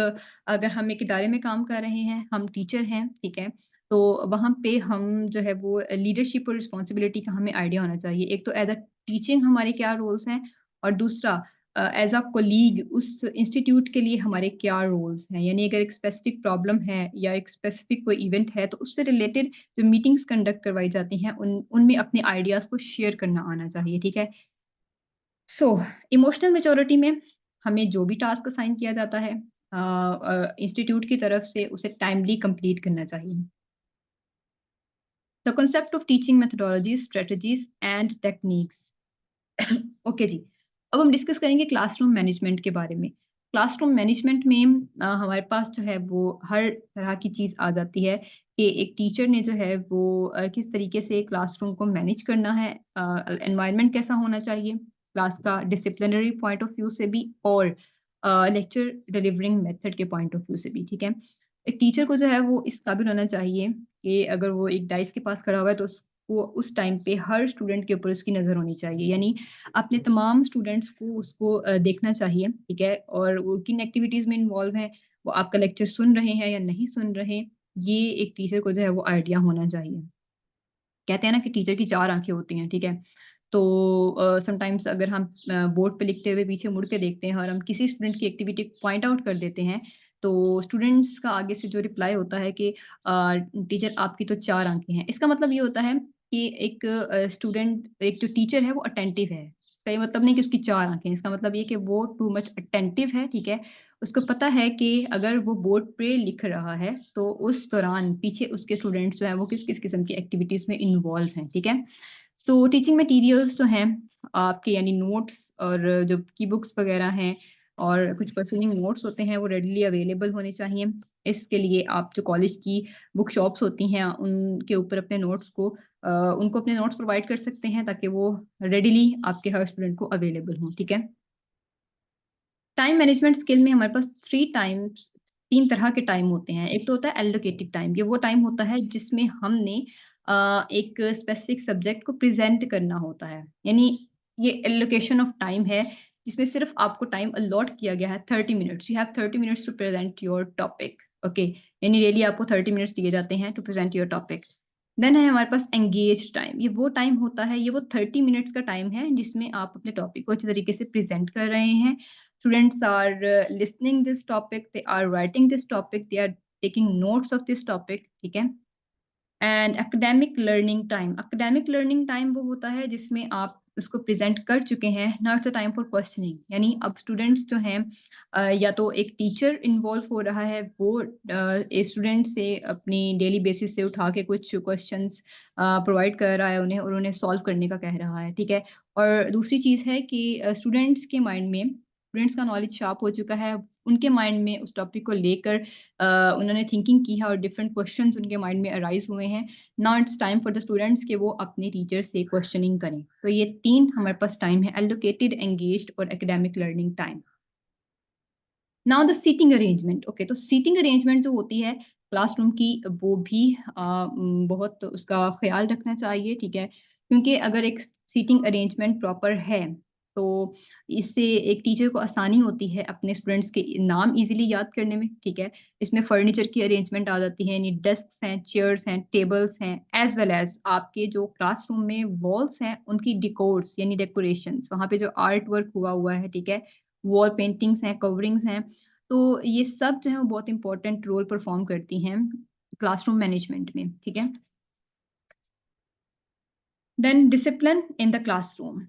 अगर हम एक इदारे में काम कर रहे हैं, हम टीचर हैं, ठीक है? तो वहाँ पे हम जो है वो लीडरशिप और रिस्पॉन्सिबिलिटी का हमें आइडिया होना चाहिए। एक तो एज़ अ टीचिंग हमारे क्या रोल्स हैं और दूसरा एज़ अ कोलीग उस इंस्टीट्यूट के लिए हमारे क्या रोल्स हैं। यानी अगर एक स्पेसिफिक प्रॉब्लम है या एक स्पेसिफिक कोई इवेंट है, तो उससे रिलेटेड जो मीटिंग्स कंडक्ट करवाई जाती हैं, उनमें अपने आइडियाज़ को शेयर करना आना चाहिए, ठीक है? सो इमोशनल मैच्योरिटी में हमें जो भी टास्क असाइन किया जाता है इंस्टीट्यूट की तरफ से उसे टाइमली कंप्लीट करना चाहिए। The concept of teaching methodologies, strategies and techniques. Okay जी, अब हम डिस्कस करेंगे क्लासरूम मैनेजमेंट के बारे में। क्लासरूम मैनेजमेंट में हमारे पास जो है वो हर तरह की चीज़ आ जाती है कि एक टीचर ने जो है वो किस तरीके से क्लासरूम को मैनेज करना है, एनवायरनमेंट कैसा होना चाहिए क्लास का, डिसिप्लिनरी पॉइंट ऑफ व्यू से भी और लेक्चर डिलीवरिंग मेथड के पॉइंट ऑफ व्यू से भी, ठीक है? एक टीचर को जो है वो इस काबिल होना चाहिए कि अगर वो एक डाइस के पास खड़ा हुआ है तो उसको उस टाइम पे हर स्टूडेंट के ऊपर उसकी नज़र होनी चाहिए। यानी अपने तमाम स्टूडेंट्स को उसको देखना चाहिए, ठीक है? और वो किन एक्टिविटीज़ में इन्वॉल्व हैं, वो आपका लेक्चर सुन रहे हैं या नहीं सुन रहे, ये एक टीचर को जो है वो आइडिया होना चाहिए। कहते हैं ना कि टीचर की 4 आँखें होती हैं, ठीक है? तो समटाइम्स अगर हम बोर्ड पे लिखते हुए पीछे मुड़ के देखते हैं और हम किसी स्टूडेंट की एक्टिविटी पॉइंट आउट कर देते हैं, तो स्टूडेंट्स का आगे से जो रिप्लाई होता है कि टीचर आपकी तो 4 आँखें हैं। इसका मतलब ये होता है कि एक एक जो टीचर है वो अटेंटिव है। इसका ये मतलब नहीं कि उसकी 4 आँखें हैं, इसका मतलब ये कि वो टू मच अटेंटिव है, ठीक है? उसको पता है कि अगर वो बोर्ड पे लिख रहा है, तो उस दौरान पीछे उसके स्टूडेंट्स जो हैं वो किस-किस किस्म की एक्टिविटीज़ में इन्वॉल्व हैं, ठीक है? सो टीचिंग मटीरियल्स जो हैं आपके, यानी नोट्स और जो की बुक्स वगैरह हैं और कुछ पर्सनल नोट्स होते हैं वो रेडीली अवेलेबल होने चाहिए। इसके लिए आप जो कॉलेज की बुक शॉप्स होती हैं उनके ऊपर अपने नोट्स को उनको अपने नोट्स प्रोवाइड कर सकते हैं ताकि वो रेडीली आपके हर स्टूडेंट को अवेलेबल हों, ठीक है? टाइम मैनेजमेंट स्किल में हमारे पास 3 तरह के टाइम होते हैं। एक तो होता है एलोकेटेड टाइम, ये वो टाइम होता है जिसमें हमने एक स्पेसिफिक सब्जेक्ट को प्रेज़ेंट करना होता है। यानी ये एलोकेशन ऑफ टाइम है जिसमें सिर्फ़ आपको टाइम अलॉट किया गया है 30 minutes. You have 30 minutes to present your topic, okay? यानी डेली आपको 30 मिनट्स दिए जाते हैं to present your topic. Then है हमारे पास एंगेज टाइम। ये वो टाइम होता है, ये वो 30 मिनट्स का टाइम है जिसमें आप अपने टॉपिक को अच्छे तरीके से प्रेजेंट कर रहे हैं। Students are listening this topic, they are writing this topic, they are taking notes of this topic, ठीक है। एंड एकेडमिक लर्निंग टाइम वो होता है जिसमें आप उसको प्रेजेंट कर चुके हैं, now it's a time for questioning. यानी अब स्टूडेंट्स जो हैं या तो एक टीचर इन्वॉल्व हो रहा है, वो स्टूडेंट से अपनी डेली बेसिस से उठा के कुछ क्वेश्चंस प्रोवाइड कर रहा है उन्हें और उन्हें सॉल्व करने का कह रहा है, ठीक है। और दूसरी चीज़ है कि स्टूडेंट्स के माइंड में, स्टूडेंट्स का नॉलेज शार्प हो चुका है, उनके माइंड में उस टॉपिक को लेकर उन्होंने थिंकिंग की है और डिफरेंट क्वेश्चंस उनके माइंड में अराइज हुए हैं। Now it's time for the students कि वो अपने टीचर से क्वेश्चनिंग करें। तो ये 3 हमारे पास टाइम है, एलोकेटेड, एंगेज्ड और academic learning time. Now the seating arrangement. Okay, तो सीटिंग अरेंजमेंट जो होती है क्लासरूम की, वो भी बहुत उसका ख्याल रखना चाहिए, ठीक है। क्योंकि अगर एक सीटिंग अरेंजमेंट प्रॉपर है तो इससे एक टीचर को आसानी होती है अपने स्टूडेंट्स के नाम इजीली याद करने में, ठीक है। इसमें फर्नीचर की अरेंजमेंट आ जाती है, यानी डेस्क हैं, चेयर्स हैं, टेबल्स हैं, एज वेल एज आपके जो क्लासरूम में वॉल्स हैं उनकी डिकोर्स यानी डेकोरेशंस, वहाँ पे जो आर्ट वर्क हुआ है, ठीक है। वॉल पेंटिंग्स हैं, कवरिंग्स हैं, तो ये सब जो है वो बहुत इंपॉर्टेंट रोल परफॉर्म करती हैं क्लासरूम मैनेजमेंट में, ठीक है। Then discipline in the classroom.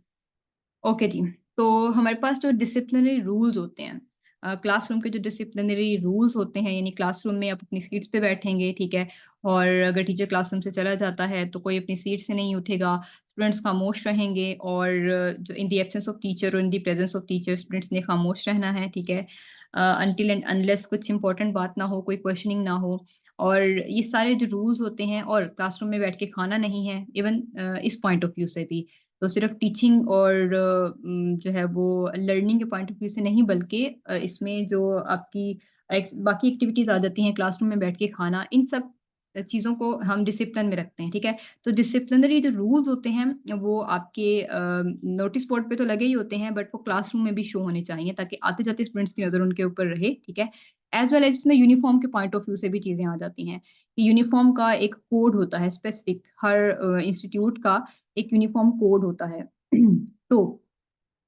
Okay जी, तो हमारे पास जो डिसिप्लिनरी रूल्स होते हैं, क्लासरूम के जो डिसिप्लिनरी रूल्स होते हैं, यानी क्लासरूम में आप अपनी सीट्स पे बैठेंगे, ठीक है। और अगर टीचर क्लासरूम से चला जाता है तो कोई अपनी सीट से नहीं उठेगा, स्टूडेंट्स खामोश रहेंगे और जो in the absence of teacher और in the presence of teacher students ने खामोश रहना है, ठीक है। अनटिल एंड अनलेस कुछ इंपॉर्टेंट बात ना हो, कोई क्वेश्चनिंग ना हो। और ये सारे जो रूल्स होते हैं, और क्लासरूम में बैठ के खाना नहीं है, इवन इस पॉइंट ऑफ व्यू से भी। तो सिर्फ टीचिंग और जो है वो लर्निंग के पॉइंट ऑफ व्यू से नहीं, बल्कि इसमें जो आपकी बाकी एक्टिविटीज़ आ जाती हैं, क्लासरूम में बैठ के खाना, इन सब चीज़ों को हम डिसिप्लिन में रखते हैं, ठीक है। तो डिसिप्लिनरी जो रूल्स होते हैं वो आपके नोटिस बोर्ड पे तो लगे ही होते हैं, बट वो क्लासरूम में भी शो होने चाहिए ताकि आते-जाते स्टूडेंट्स की नज़र उनके ऊपर रहे, ठीक है। एज़ वेल एज़ इसमें यूनिफ़ॉर्म के पॉइंट ऑफ व्यू से भी चीज़ें आ जाती हैं, कि यूनिफ़ॉर्म का एक कोड होता है स्पेसिफिक, हर इंस्टीट्यूट का एक यूनिफ़ॉर्म कोड होता है। तो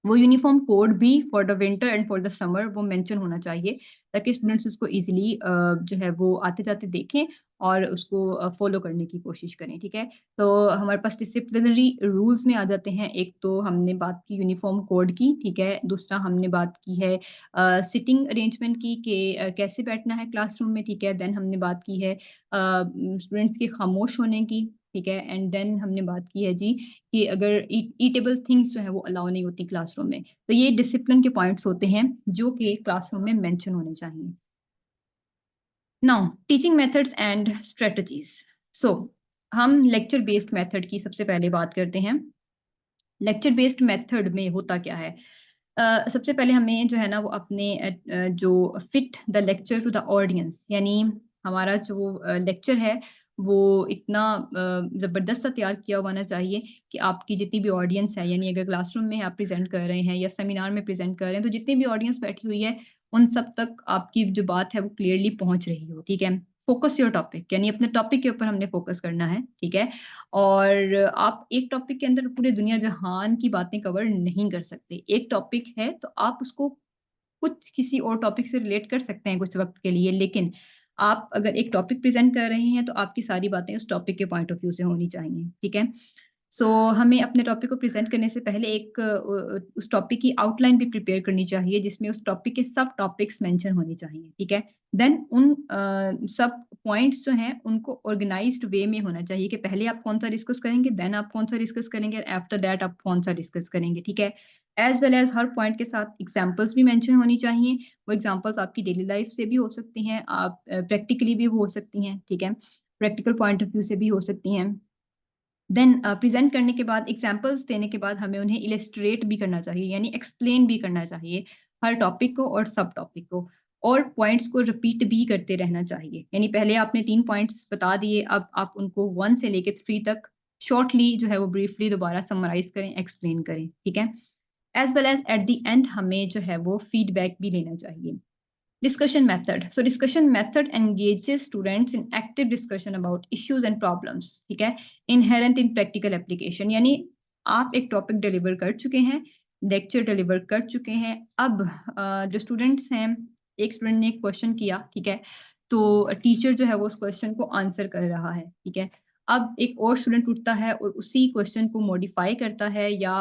वो यूनिफ़ॉर्म कोड भी for the winter and for the summer वो मेंशन होना चाहिए, ताकि स्टूडेंट्स उसको ईज़िली जो है वो आते-जाते देखें और उसको फ़ॉलो करने की कोशिश करें, ठीक है? तो हमारे पास डिसिप्लिनरी रूल्स में आ जाते हैं, एक तो हमने बात की यूनिफ़ॉर्म कोड की, ठीक है? दूसरा हमने बात की है सिटिंग अरेंजमेंट की कि कैसे बैठना है क्लासरूम में, ठीक है? देन हमने बात की है स्टूडेंट्स के खामोश होने की, ठीक है? एंड देन हमने बात की है जी कि अगर ईटेबल थिंग्स जो हैं वो अलाउ नहीं होती क्लासरूम में। तो ये डिसिप्लिन के पॉइंट्स होते हैं जो कि क्लासरूम में मेंशन होने चाहिए। Now teaching methods and strategies. So हम लेक्चर बेस्ड मेथड की सबसे पहले बात करते हैं। लेक्चर बेस्ड मेथड में होता क्या है? सबसे पहले हमें जो है ना वो अपने जो fit the lecture to the audience, यानी हमारा जो लेक्चर है वो इतना ज़बरदस्त सा तैयार किया होना चाहिए कि आपकी जितनी भी ऑडियंस है, यानी अगर क्लासरूम में आप प्रेज़ेंट कर रहे हैं या सेमिनार में प्रेज़ेंट कर रहे हैं, तो जितनी भी ऑडियंस बैठी हुई है, उन सब तक आपकी जो बात है वो क्लियरली पहुँच रही हो, ठीक है? फ़ोकस योर टॉपिक, यानी अपने टॉपिक के ऊपर हमने फ़ोकस करना है, ठीक है? और आप एक टॉपिक के अंदर पूरे दुनिया जहान की बातें कवर नहीं कर सकते। एक टॉपिक है तो आप उसको कुछ किसी और टॉपिक से रिलेट कर सकते हैं कुछ वक़्त के लिए, लेकिन आप अगर एक टॉपिक प्रेज़ेंट कर रहे हैं तो आपकी सारी बातें उस टॉपिक के पॉइंट ऑफ व्यू से होनी चाहिए, ठीक है? सो हमें अपने टॉपिक को प्रेज़ेंट करने से पहले एक उस टॉपिक की आउटलाइन भी प्रिपेयर करनी चाहिए, जिसमें उस टॉपिक के सब टॉपिक्स मेंशन होने चाहिए, ठीक है? देन उन सब पॉइंट्स जो हैं उनको ऑर्गेनाइज़्ड वे में होना चाहिए कि पहले आप कौन-सा डिस्कस करेंगे, देन आप कौन-सा डिस्कस करेंगे, आफ्टर दैट आप कौन-सा डिस्कस करेंगे, ठीक है? एज़ वेल एज़ हर पॉइंट के साथ एग्ज़ाम्पल्स भी मेंशन होनी चाहिए। वो एग्ज़ाम्पल्स आपकी डेली लाइफ़ से भी हो सकती हैं, आप प्रैक्टिकली भी हो सकती हैं, ठीक है? प्रैक्टिकल पॉइंट ऑफ व्यू से भी हो सकती हैं। देन प्रेज़ेंट करने के बाद एग्ज़ाम्पल्स देने के बाद हमें उन्हें इलस्ट्रेट भी करना चाहिए, यानी एक्सप्लेन भी करना चाहिए, हर टॉपिक को और सब टॉपिक को, और पॉइंट्स को रिपीट भी करते रहना चाहिए। यानी पहले आपने 3 पॉइंट्स बता दिए, अब आप उनको 1 से लेके 3 तक शॉर्टली जो है वो ब्रीफली दोबारा समराइज़ करें, एक्सप्लेन करें, ठीक है? As well as eight the and हमें जो है वो फीडबैक भी लेना चाहिए। Discussion method. So discussion method engages students in active discussion about issues and problems. ठीक है, inherent in practical application. यानी आप एक टॉपिक डिलीवर कर चुके हैं, लेक्चर डिलीवर कर चुके हैं। अब जो स्टूडेंट्स हैं, एक स्टूडेंट ने एक क्वेश्चन किया, ठीक है, तो टीचर जो है वो उस क्वेश्चन को आंसर कर रहा है, ठीक है। अब एक और स्टूडेंट उठता है और उसी क्वेश्चन को मॉडिफाई करता है, या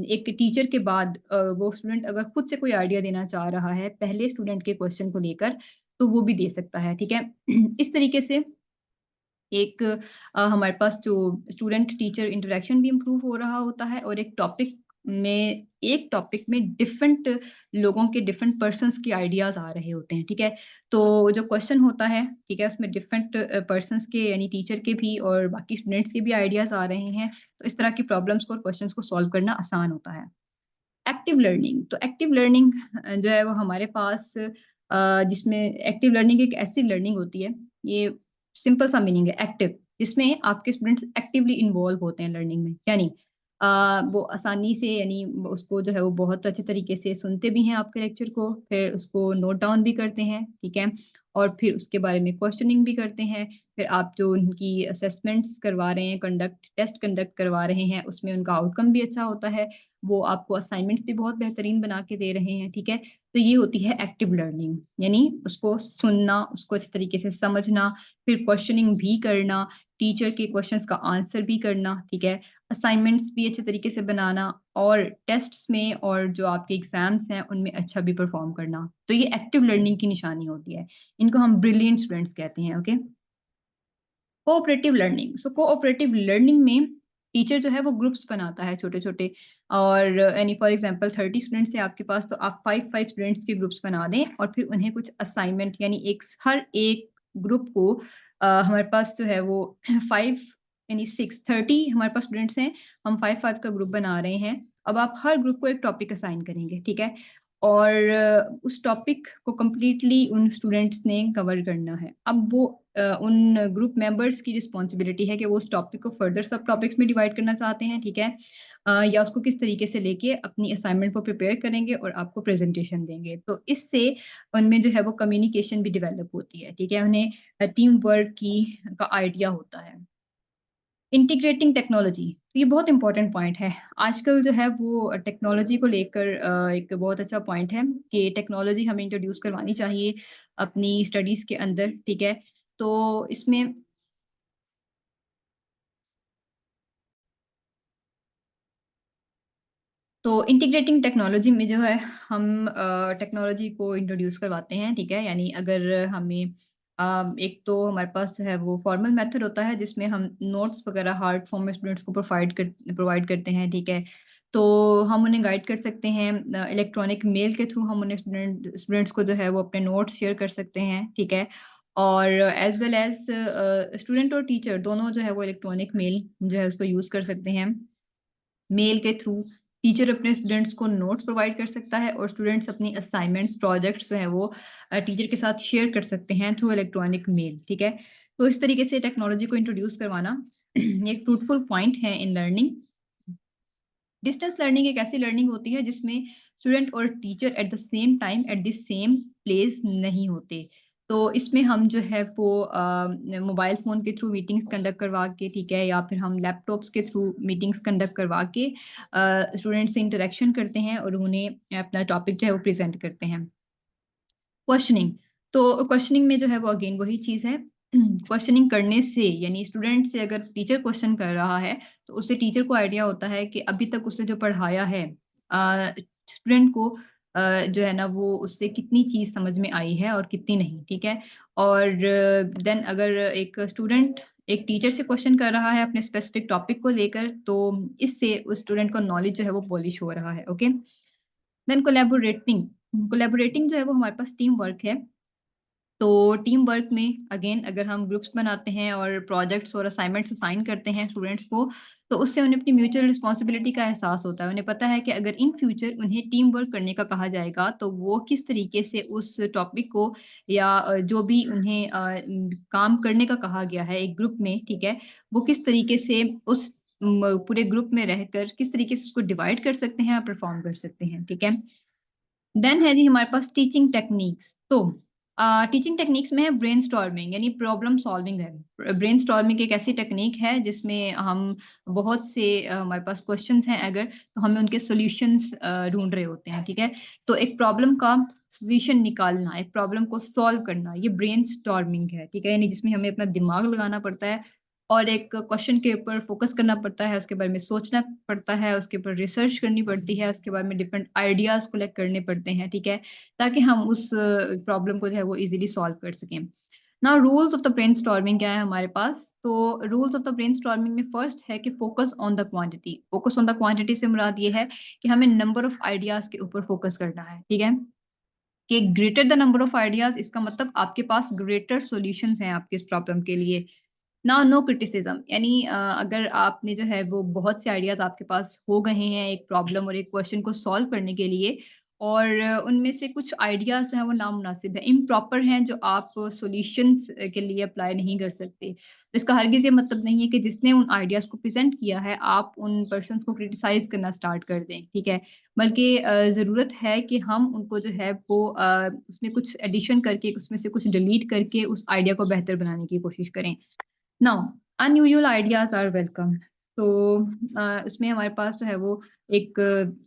एक टीचर के बाद वो स्टूडेंट अगर खुद से कोई आइडिया देना चाह रहा है पहले स्टूडेंट के क्वेश्चन को लेकर, तो वो भी दे सकता है, ठीक है। इस तरीके से एक हमारे पास जो स्टूडेंट टीचर इंटरेक्शन भी इम्प्रूव हो रहा होता है, और एक टॉपिक में डिफरेंट लोगों के, डिफरेंट पर्सन्स के आइडियाज़ आ रहे होते हैं, ठीक है। तो जो क्वेश्चन होता है, ठीक है, उसमें डिफरेंट पर्सन्स के, यानी टीचर के भी और बाकी स्टूडेंट्स के भी आइडियाज़ आ रहे हैं, तो इस तरह की प्रॉब्लम्स को और क्वेश्चंस को सॉल्व करना आसान होता है। एक्टिव लर्निंग, तो एक्टिव लर्निंग जो है वो हमारे पास जिसमें एक्टिव लर्निंग एक ऐसी लर्निंग होती है, ये सिंपल सा मीनिंग है एक्टिव, जिसमें आपके स्टूडेंट्स एक्टिवली इन्वॉल्व होते हैं लर्निंग में, यानी वो आसानी से, यानी उसको जो है वो बहुत अच्छे तरीके से सुनते भी हैं आपके लेक्चर को, फिर उसको नोट डाउन भी करते हैं, ठीक है, और फिर उसके बारे में क्वेश्चनिंग भी करते हैं। फिर आप जो उनकी असेसमेंट्स करवा रहे हैं, टेस्ट कंडक्ट करवा रहे हैं, उसमें उनका आउटकम भी अच्छा होता है, वो आपको असाइनमेंट्स भी बहुत बेहतरीन बना के दे रहे हैं, ठीक है। तो ये होती है एक्टिव लर्निंग, यानी उसको सुनना, उसको अच्छे तरीके से समझना, फिर क्वेश्चनिंग भी करना, टीचर के क्वेश्चंस का आंसर भी करना, ठीक है, असाइनमेंट्स भी अच्छे तरीके से बनाना, और टेस्ट्स में और जो आपके एग्ज़ाम्स हैं, उनमें अच्छा भी परफ़ॉर्म करना। तो ये एक्टिव लर्निंग की निशानी होती है। इनको हम ब्रिलियंट स्टूडेंट्स कहते हैं, ओके। कोऑपरेटिव लर्निंग, सो कोऑपरेटिव लर्निंग में टीचर जो है वो ग्रुप्स बनाता है छोटे-छोटे, और यानी फॉर एग्जांपल 30 स्टूडेंट्स हैं आपके पास, तो आप 5-5 स्टूडेंट्स के ग्रुप्स बना दें, और फिर उन्हें कुछ असाइनमेंट, यानी हर एक ग्रुप को हमारे पास जो है वो 5 यानी 6 30 हमारे पास स्टूडेंट्स हैं, हम 5-5 का ग्रुप बना रहे हैं। अब आप हर ग्रुप को एक टॉपिक असाइन करेंगे, ठीक है? और उस टॉपिक को कंप्लीटली उन स्टूडेंट्स ने कवर करना है। अब वो उन ग्रुप मेंबर्स की रिस्पॉन्सिबिलिटी है कि वो उस टॉपिक को फर्दर सब टॉपिक्स में डिवाइड करना चाहते हैं, ठीक है? या उसको किस तरीके से लेके अपनी असाइनमेंट को प्रिपेयर करेंगे और आपको प्रेज़ेंटेशन देंगे। तो इससे उनमें जो है वो कम्युनिकेशन भी डेवलप होती है, ठीक है? उन्हें टीम वर्क की का आइडिया होता है। इंटीग्रेटिंग टेक्नोलॉजी, तो ये बहुत इम्पोर्टेंट पॉइंट है। आजकल जो है वो टेक्नोलॉजी को लेकर एक बहुत अच्छा पॉइंट है कि टेक्नोलॉजी हमें इंट्रोड्यूस करवानी चाहिए अपनी स्टडीज़ के अंदर, ठीक है? तो इसमें तो इंटीग्रेटिंग टेक्नोलॉजी में जो है हम टेक्नोलॉजी को इंट्रोड्यूस करवाते हैं, ठीक है? यानी अगर हमें एक तो हमारे पास जो है वो फॉर्मल मेथड होता है, जिसमें हम नोट्स वगैरह हार्ड फॉर्म में स्टूडेंट्स को प्रोवाइड करते हैं, ठीक है? तो हम उन्हें गाइड कर सकते हैं, इलेक्ट्रॉनिक मेल के थ्रू हम उन्हें स्टूडेंट्स को जो है वो अपने नोट्स शेयर कर सकते हैं, ठीक है? और एज़ वेल एज़ स्टूडेंट और टीचर दोनों जो है वो इलेक्ट्रॉनिक मेल जो है उसको यूज़ कर सकते हैं। मेल के थ्रू टीचर अपने स्टूडेंट्स को नोट्स प्रोवाइड कर सकता है, और स्टूडेंट्स अपनी असाइनमेंट्स, प्रोजेक्ट्स जो हैं वो टीचर के साथ शेयर कर सकते हैं थ्रू इलेक्ट्रॉनिक मेल, ठीक है? तो इस तरीके से टेक्नोलॉजी को इंट्रोड्यूस करवाना ये एक फ्रूटफुल पॉइंट है इन लर्निंग। डिस्टेंस लर्निंग एक ऐसी लर्निंग होती है जिसमें स्टूडेंट और teacher at the same time at the same place नहीं होते। तो इसमें हम जो है वो मोबाइल फ़ोन के थ्रू मीटिंग्स कंडक्ट करवा के, ठीक है, या फिर हम लैपटॉप्स के थ्रू मीटिंग्स कंडक्ट करवा के स्टूडेंट से इंटरेक्शन करते हैं और उन्हें अपना टॉपिक जो है वो प्रेज़ेंट करते हैं। क्वेश्चनिंग, तो क्वेश्चनिंग में जो है वो अगेन वही चीज़ है। क्वेश्चनिंग करने से, यानी स्टूडेंट से अगर टीचर क्वेश्चन कर रहा है, तो उससे टीचर को आइडिया होता है कि अभी तक उसने जो पढ़ाया है स्टूडेंट को जो है ना वो उससे कितनी चीज़ समझ में आई है और कितनी नहीं, ठीक है? और देन अगर एक स्टूडेंट एक टीचर से क्वेश्चन कर रहा है अपने स्पेसिफिक टॉपिक को लेकर, तो इससे उस स्टूडेंट का नॉलेज जो है वो पॉलिश हो रहा है, ओके? देन कोलैबोरेटिंग जो है वो हमारे पास टीम वर्क है। तो टीम वर्क में अगेन अगर हम ग्रुप्स बनाते हैं और प्रोजेक्ट्स और असाइनमेंट्स असाइन करते हैं स्टूडेंट्स को, तो उससे उन्हें अपनी म्यूचुअल रिस्पॉन्सिबिलिटी का एहसास होता है। उन्हें पता है कि अगर इन फ्यूचर उन्हें टीम वर्क करने का कहा जाएगा, तो वो किस तरीके से उस टॉपिक को, या जो भी उन्हें काम करने का कहा गया है एक ग्रुप में, ठीक है? वो किस तरीके से उस पूरे ग्रुप में रहकर किस तरीके से उसको डिवाइड कर सकते हैं और परफॉर्म कर सकते हैं, ठीक है? देन है जी हमारे पास टीचिंग टेक्निक्स। तो टीचिंग टेक्निक्स में है ब्रेनस्टॉर्मिंग यानी प्रॉब्लम सॉल्विंग है। ब्रेनस्टॉर्मिंग एक ऐसी टेक्निक है जिसमें हम बहुत से हमारे पास क्वेश्चंस हैं अगर तो हमें उनके सॉल्यूशंस ढूंढ रहे होते हैं, ठीक है? तो एक प्रॉब्लम का सॉल्यूशन निकालना, एक प्रॉब्लम को सॉल्व करना, ये ब्रेनस्टॉर्मिंग है, ठीक है? यानी जिसमें हमें अपना दिमाग लगाना पड़ता है और एक क्वेश्चन के ऊपर फोकस करना पड़ता है, उसके बारे में सोचना पड़ता है, उसके ऊपर रिसर्च करनी पड़ती है, उसके बारे में डिफरेंट आइडियाज़ कलेक्ट करने पड़ते हैं, ठीक है? ताकि हम उस प्रॉब्लम को जो है वो ईज़िली सॉल्व कर सकें। Now rules of the brainstorming क्या है हमारे पास? तो रूल्स ऑफ द ब्रेनस्टॉर्मिंग में फर्स्ट है कि focus on the quantity. Focus on the quantity से मुराद ये है कि हमें नंबर ऑफ आइडियाज़ के ऊपर फोकस करना है, ठीक है? कि greater the number of ideas इसका मतलब आपके पास ग्रेटर सॉल्यूशंस हैं आपकी इस प्रॉब्लम के लिए। ना नो क्रिटिसिज्म यानी अगर आपने जो है वो बहुत से आइडियाज़ आपके पास हो गए हैं एक प्रॉब्लम और एक क्वेश्चन को सॉल्व करने के लिए और उनमें से कुछ आइडियाज़ जो हैं वो नामुनासिब हैं, इम्प्रॉपर हैं जो आप सॉल्यूशंस के लिए अप्लाई नहीं कर सकते। तो इसका हरगिज़ ये मतलब नहीं है कि जिसने उन आइडियाज़ को प्रेज़ेंट किया है आप उन पर्सन्स को क्रिटिसाइज़ करना स्टार्ट कर दें, ठीक है? बल्कि ज़रूरत है कि हम उनको जो है वो उसमें कुछ एडिशन करके उसमें से कुछ डिलीट करके उस आइडिया को बेहतर बनाने की कोशिश करें। Now unusual ideas are welcome. तो उसमें हमारे पास जो है वो एक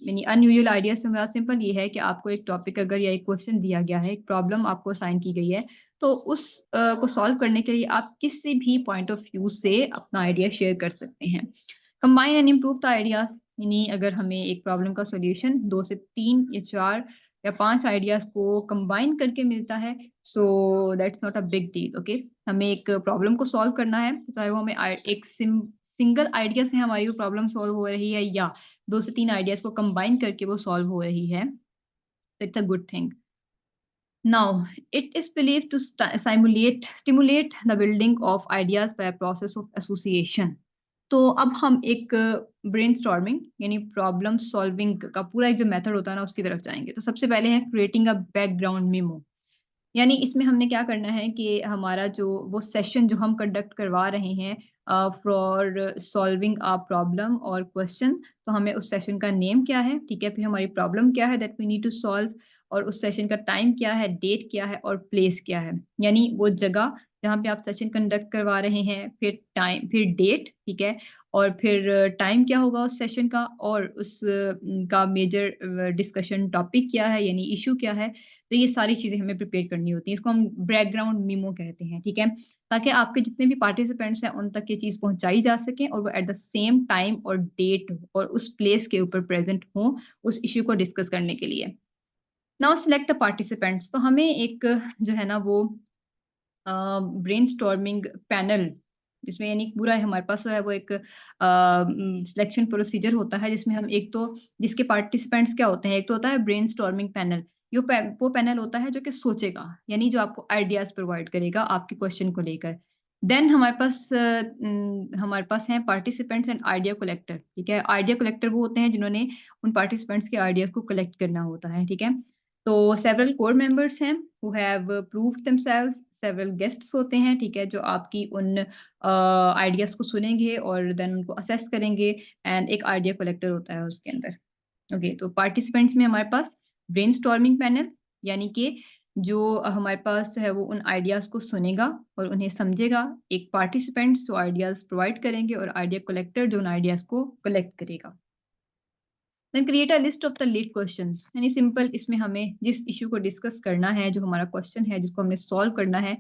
यानी अनयूजुअल आइडियाज़ से मेरा सिंपल ये है कि आपको एक टॉपिक अगर या एक क्वेश्चन दिया गया है, एक प्रॉब्लम आपको असाइन की गई है, तो उस को सॉल्व करने के लिए आप किसी भी पॉइंट ऑफ व्यू से अपना आइडिया शेयर कर सकते हैं। Combine and improve the ideas यानी अगर हमें एक प्रॉब्लम का सॉल्यूशन 2 से 3 या 4 या 5 आइडियाज़ को कंबाइन करके मिलता है, so that's not a big deal, okay? हमें एक प्रॉब्लम को सॉल्व करना है, चाहे वो हमें एक सिंगल आइडिया से हमारी वो प्रॉब्लम सॉल्व हो रही है या 2 से 3 आइडियाज़ को कंबाइन करके वो सॉल्व हो रही है, it's a good thing. Now, it is believed to stimulate the building of ideas by a process of association. तो अब हम एक ब्रेनस्टॉर्मिंग यानी प्रॉब्लम सॉल्विंग का पूरा एक जो मेथड होता है ना उसकी तरफ जाएँगे। तो सबसे पहले है क्रिएटिंग अ बैकग्राउंड मेमो। यानी इसमें हमने क्या करना है कि हमारा जो वो सेशन जो हम कंडक्ट करवा रहे हैं फॉर सॉल्विंग अ प्रॉब्लम और क्वेश्चन, तो हमें उस सेशन का नेम क्या है, ठीक है? फिर हमारी प्रॉब्लम क्या है that we need to solve और उस सेशन का टाइम क्या है, डेट क्या है और प्लेस क्या है। यानी वो जगह जहाँ पे आप सेशन कंडक्ट करवा रहे हैं, फिर टाइम, फिर डेट, ठीक है? और फिर टाइम क्या होगा उस सेशन का और उस का मेजर डिस्कशन टॉपिक क्या है यानी इश्यू क्या है। तो ये सारी चीज़ें हमें प्रिपेयर करनी होती हैं। इसको हम बैकग्राउंड मेमो कहते हैं, ठीक है? ताकि आपके जितने भी पार्टिसिपेंट्स हैं, उन तक ये चीज़ पहुँचाई जा सके और वो एट द सेम टाइम और डेट और उस प्लेस के ऊपर प्रेज़ेंट हों, उस इश्यू को डिस्कस करने के लिए। नाउ सेलेक्ट द पार्टिसिपेंट्स तो हमें एक जो है ना वो ब्रेनस्टॉर्मिंग पैनल जिसमें यानी पूरा हमारे पास जो है वो एक सिलेक्शन प्रोसीजर होता है जिसमें हम एक तो जिसके पार्टिसिपेंट्स क्या होते हैं एक तो होता है ब्रेनस्टॉर्मिंग पैनल वो पैनल होता है जो कि सोचेगा यानी जो आपको आइडियाज प्रोवाइड करेगा आपके क्वेश्चन को लेकर देन हमारे पास हैं पार्टिसिपेंट्स एंड आइडिया कलेक्टर ठीक है आइडिया कलेक्टर वो होते हैं जिन्होंने उन पार्टिसिपेंट्स के आइडियाज को कलेक्ट करना होता है ठीक है तो सेवरल कोर मेंबर्स हैं who have proved themselves several guests होते हैं, ठीक है? जो आपकी उन आइडियाज़ को सुनेंगे और देन उनको असेस करेंगे एंड एक आइडिया कलेक्टर होता है उसके अंदर। ओके, तो पार्टिसिपेंट्स में हमारे पास ब्रेनस्टॉर्मिंग पैनल यानी कि जो हमारे पास जो है वो उन आइडियाज़ को सुनेगा और उन्हें समझेगा। एक पार्टिसिपेंट्स जो आइडियाज़ प्रोवाइड करेंगे और आइडिया कलेक्टर जो उन आइडियाज़ को कलेक्ट करेगा। Then create a list of the lead questions यानी सिंपल इसमें हमें जिस इश्यू को डिस्कस करना है जो हमारा क्वेश्चन है जिसको हमने सॉल्व करना है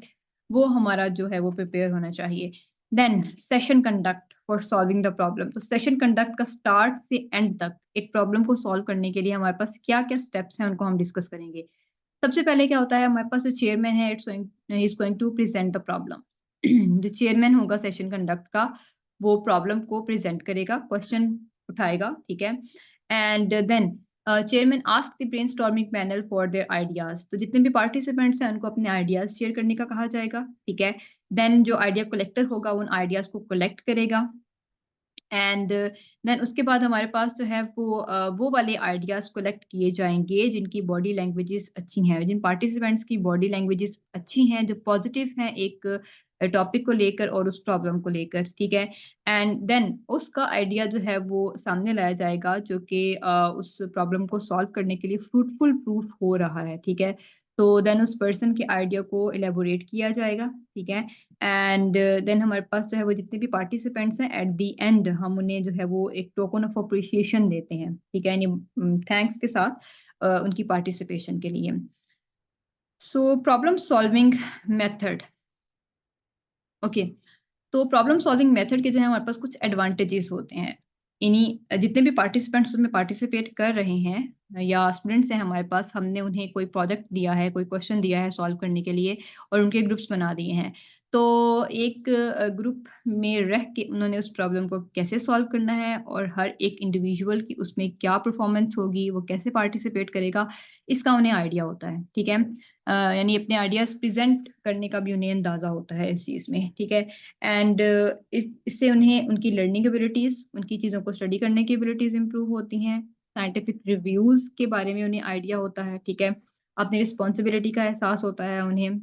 वो हमारा जो है वो प्रिपेयर होना चाहिए then session conduct for solving the problem तो सेशन कंडक्ट का स्टार्ट से एंड तक एक प्रॉब्लम को सॉल्व करने के लिए हमारे पास क्या क्या स्टेप्स हैं उनको हम डिस्कस करेंगे सबसे पहले क्या होता है हमारे पास जो चेयरमैन है is going to present the problem जो चेयरमैन होगा सेशन कंडक्ट का वो प्रॉब्लम को प्रेजेंट करेगा क्वेश्चन उठाएगा ठीक है and then chairman ask the brainstorming panel for their ideas तो जितने भी पार्टिसिपेंट्स हैं उनको अपने आइडियाज शेयर करने का कहा जाएगा ठीक है देन जो आइडिया कलेक्टर होगा उन आइडियाज को कलेक्ट करेगा एंड देन उसके बाद हमारे पास जो है वो वाले आइडियाज़ कलेक्ट किए जाएँगे जिनकी बॉडी लैंग्वेजेज़ अच्छी हैं, जिन पार्टिसिपेंट्स की बॉडी लैंग्वेजेज़ अच्छी हैं, जो पॉज़िटिव हैं एक टॉपिक को लेकर और उस प्रॉब्लम को लेकर, ठीक है। एंड देन उसका आइडिया जो है वो सामने लाया जाएगा जो कि उस प्रॉब्लम को सॉल्व करने के लिए फ्रूटफुल प्रूफ हो रहा है, ठीक है। तो देन उस पर्सन के आइडिया को एलेबोरेट किया जाएगा, ठीक है। एंड देन हमारे पास जो है वो जितने भी पार्टिसिपेंट्स हैं एट द एंड हम उन्हें जो है वो एक टोकन ऑफ अप्रिशिएशन देते हैं, ठीक है, यानी थैंक्स के साथ उनकी पार्टिसिपेशन के लिए। So problem solving method, okay. तो प्रॉब्लम सॉल्विंग मेथड के जो है हमारे पास कुछ एडवांटेजेस होते हैं। इन्हीं जितने भी पार्टिसिपेंट्स उसमें पार्टिसिपेट कर रहे हैं या स्टूडेंट्स हैं हमारे पास, हमने उन्हें कोई प्रोजेक्ट दिया है, कोई क्वेश्चन दिया है सॉल्व करने के लिए और उनके ग्रुप्स बना दिए हैं। तो एक ग्रुप में रह के उन्होंने उस प्रॉब्लम को कैसे सॉल्व करना है और हर एक इंडिविजुअल की उसमें क्या परफॉर्मेंस होगी, वो कैसे पार्टिसिपेट करेगा, इसका उन्हें आइडिया होता है, ठीक है। यानी अपने आइडियाज़ प्रेज़ेंट करने का भी उन्हें अंदाज़ा होता है इस चीज़ में, ठीक है। एंड इससे उन्हें उनकी लर्निंग एबिलिटीज़, उनकी चीज़ों को स्टडी करने की एबिलिटीज़ इम्प्रूव होती हैं। साइंटिफिक रिव्यूज़ के बारे में उन्हें आइडिया होता है, ठीक है। अपनी रिस्पॉन्सिबिलिटी का एहसास होता है उन्हें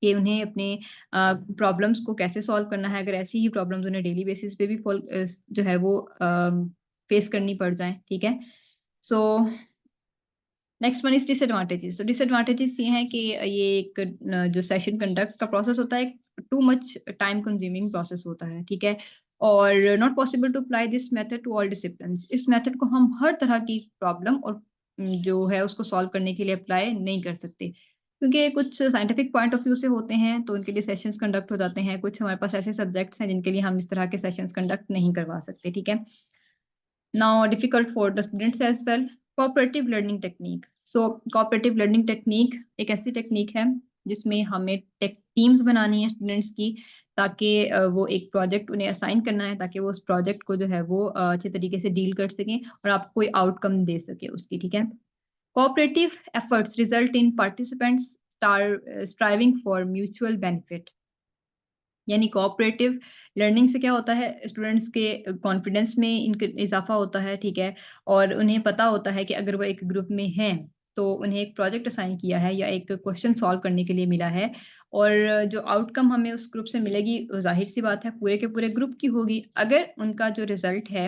कि उन्हें अपने प्रॉब्लम्स को कैसे सॉल्व करना है, अगर ऐसी ही प्रॉब्लम्स उन्हें डेली बेसिस पे भी जो है वो फेस करनी पड़ जाएँ, ठीक है। So next one is disadvantages. तो डिसएडवांटेजेस ये हैं कि ये एक जो सेशन कंडक्ट का प्रोसेस होता है, too much time consuming process होता है, ठीक है? और not possible to apply this method to all disciplines. इस मेथड को हम हर तरह की प्रॉब्लम और जो है उसको सॉल्व करने के लिए अप्लाई नहीं कर सकते। क्योंकि ये कुछ साइंटिफिक पॉइंट ऑफ व्यू से होते हैं, तो उनके लिए सेशंस कंडक्ट हो जाते हैं। कुछ हमारे पास ऐसे सब्जेक्ट्स हैं जिनके लिए हम इस तरह के सेशंस कंडक्ट नहीं करवा सकते, ठीक है? Now difficult for the students as well. Cooperative learning technique. So cooperative learning technique एक ऐसी टेक्निक है जिसमें हमें टीम्स बनानी है स्टूडेंट्स की, ताकि वो एक प्रोजेक्ट उन्हें असाइन करना है ताकि वो उस प्रोजेक्ट को जो है वो अच्छे तरीके से डील कर सकें और आपको कोई आउटकम दे सके उसकी, ठीक है। Cooperative efforts result in participants striving for mutual benefit. यानी कोऑपरेटिव लर्निंग से क्या होता है, स्टूडेंट्स के कॉन्फिडेंस में इजाफा होता है, ठीक है। और उन्हें पता होता है कि अगर वो एक ग्रुप में हैं तो उन्हें एक प्रोजेक्ट असाइन किया है या एक क्वेश्चन सॉल्व करने के लिए मिला है और जो आउटकम हमें उस ग्रुप से मिलेगी जाहिर सी बात है पूरे के पूरे ग्रुप की होगी। अगर उनका जो रिजल्ट है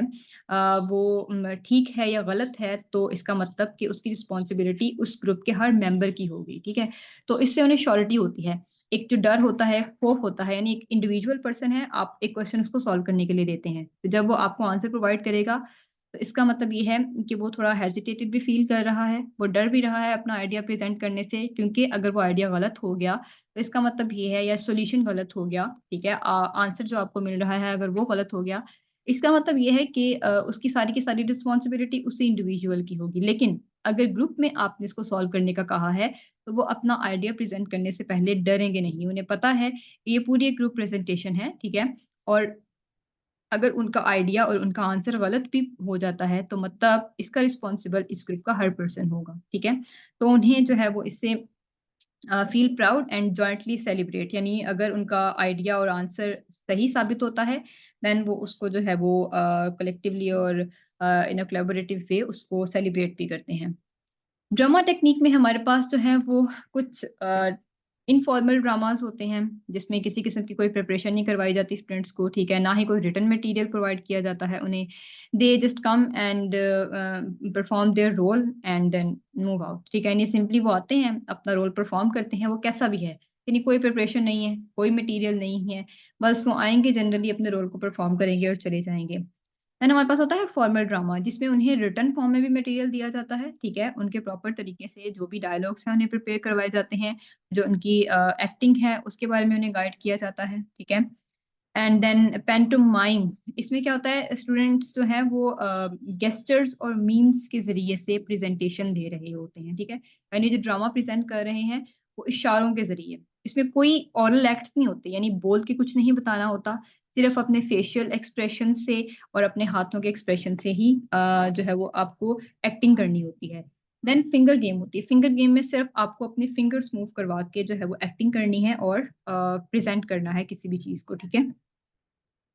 वो ठीक है या गलत है तो इसका मतलब कि उसकी रिस्पॉन्सिबिलिटी उस ग्रुप के हर मेंबर की होगी, ठीक है। तो इससे उन्हें श्योरिटी होती है। एक जो डर होता है, होप होता है, यानी एक इंडिविजुअल पर्सन है, आप एक क्वेश्चन उसको सॉल्व करने के लिए देते हैं। तो जब वो आपको आंसर प्रोवाइड करेगा, तो इसका मतलब ये है कि वो थोड़ा हेजिटेटेड भी फ़ील कर रहा है, वो डर भी रहा है अपना आइडिया प्रेज़ेंट करने से क्योंकि अगर वो आइडिया गलत हो गया, तो इसका मतलब ये है या सॉल्यूशन गलत हो गया, ठीक है? आंसर जो आपको मिल रहा है अगर वो गलत हो गया, इसका मतलब ये है कि उसकी सारी की सारी रिस्पॉन्सिबिलिटी उसी इंडिविजुअल की होगी। लेकिन अगर ग्रुप में आपने इसको सॉल्व करने का कहा है, तो वो अपना आइडिया प्रेज़ेंट करने से पहले डरेंगे नहीं। उन्हें पता है कि ये पूरी एक ग्रुप प्रेज़ेंटेशन है, ठीक है? और अगर उनका आइडिया और उनका आंसर गलत भी हो जाता है, तो मतलब इसका रिस्पॉन्सिबल इस ग्रुप का हर पर्सन होगा, ठीक है? तो उन्हें जो है वो इससे feel proud and jointly celebrate, यानी अगर उनका आइडिया और आंसर सही साबित होता है, देन वो उसको जो है वो कलेक्टिवली और इन अ कोलैबोरेटिव वे उसको सेलिब्रेट भी करते हैं। ड्रामा टेक्नीक में हमारे पास जो है वो कुछ इनफॉर्मल ड्रामास होते हैं जिसमें किसी किस्म की कोई प्रिपरेशन नहीं करवाई जाती स्टूडेंट्स को, ठीक है, ना ही कोई रिटन मटेरियल प्रोवाइड किया जाता है उन्हें। They just come and perform their role and then move out, ठीक है। यानी सिंपली वो आते हैं अपना रोल परफॉर्म करते हैं, वो कैसा भी है, यानी कोई प्रिपरेशन नहीं है, कोई मटेरियल नहीं है, बस वो आएंगे जनरली अपने रोल को परफॉर्म करेंगे और चले जाएंगे। देन हमारे पास होता है फॉर्मल ड्रामा जिसमें उन्हें रिटन फॉर्म में भी मटेरियल दिया जाता है, ठीक है? उनके प्रॉपर तरीके से जो भी डायलॉग्स हैं उन्हें प्रिपेयर करवाए जाते हैं, जो उनकी एक्टिंग है उसके बारे में उन्हें गाइड किया जाता है, ठीक है? एंड देन पैंटोमाइम, इसमें क्या होता है स्टूडेंट्स जो हैं वो गेस्चर्स और मीम्स के ज़रिए से प्रेज़ेंटेशन दे रहे होते हैं, ठीक है? यानी जो ड्रामा प्रेज़ेंट कर रहे हैं वो इशारों के ज़रिए, इसमें कोई ओरल एक्ट्स नहीं होते, यानी बोल के कुछ नहीं बताना होता, सिर्फ़ अपने फेशियल एक्सप्रेशन से और अपने हाथों के एक्सप्रेशन से ही जो है वो आपको एक्टिंग करनी होती है। देन फिंगर गेम होती है, फिंगर गेम में सिर्फ़ आपको अपने फिंगर्स मूव करवा के जो है वो एक्टिंग करनी है और प्रेज़ेंट करना है किसी भी चीज़ को, ठीक है?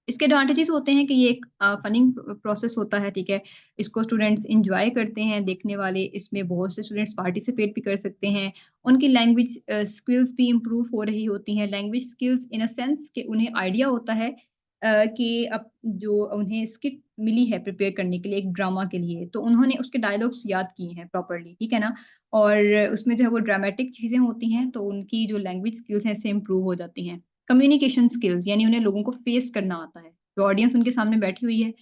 इसके एडवांटेजेस होते हैं कि ये एक फनिंग प्रोसेस होता है, ठीक है? इसको स्टूडेंट्स एन्जॉय करते हैं देखने वाले, इसमें बहुत से स्टूडेंट्स पार्टिसिपेट भी कर सकते हैं। उनकी लैंग्वेज स्किल्स भी इम्प्रूव हो रही होती हैं। Language skills in a sense कि उन्हें आइडिया होता है कि अब जो उन्हें स्किट मिली है प्रिपेयर करने के लिए एक ड्रामा के लिए, तो उन्होंने उसके डायलॉग्स याद किए हैं प्रॉपर्ली, ठीक है ना? और उसमें जो है वो ड्रामेटिक चीज़ें होती हैं, तो उनकी जो लैंग्वेज स्किल्स हैं, इससे इम्प्रूव हो जाती हैं। कम्युनिकेशन स्किल्स यानी उन्हें लोगों को फेस करना आता है। जो ऑडियंस उनके सामने बैठी हुई है,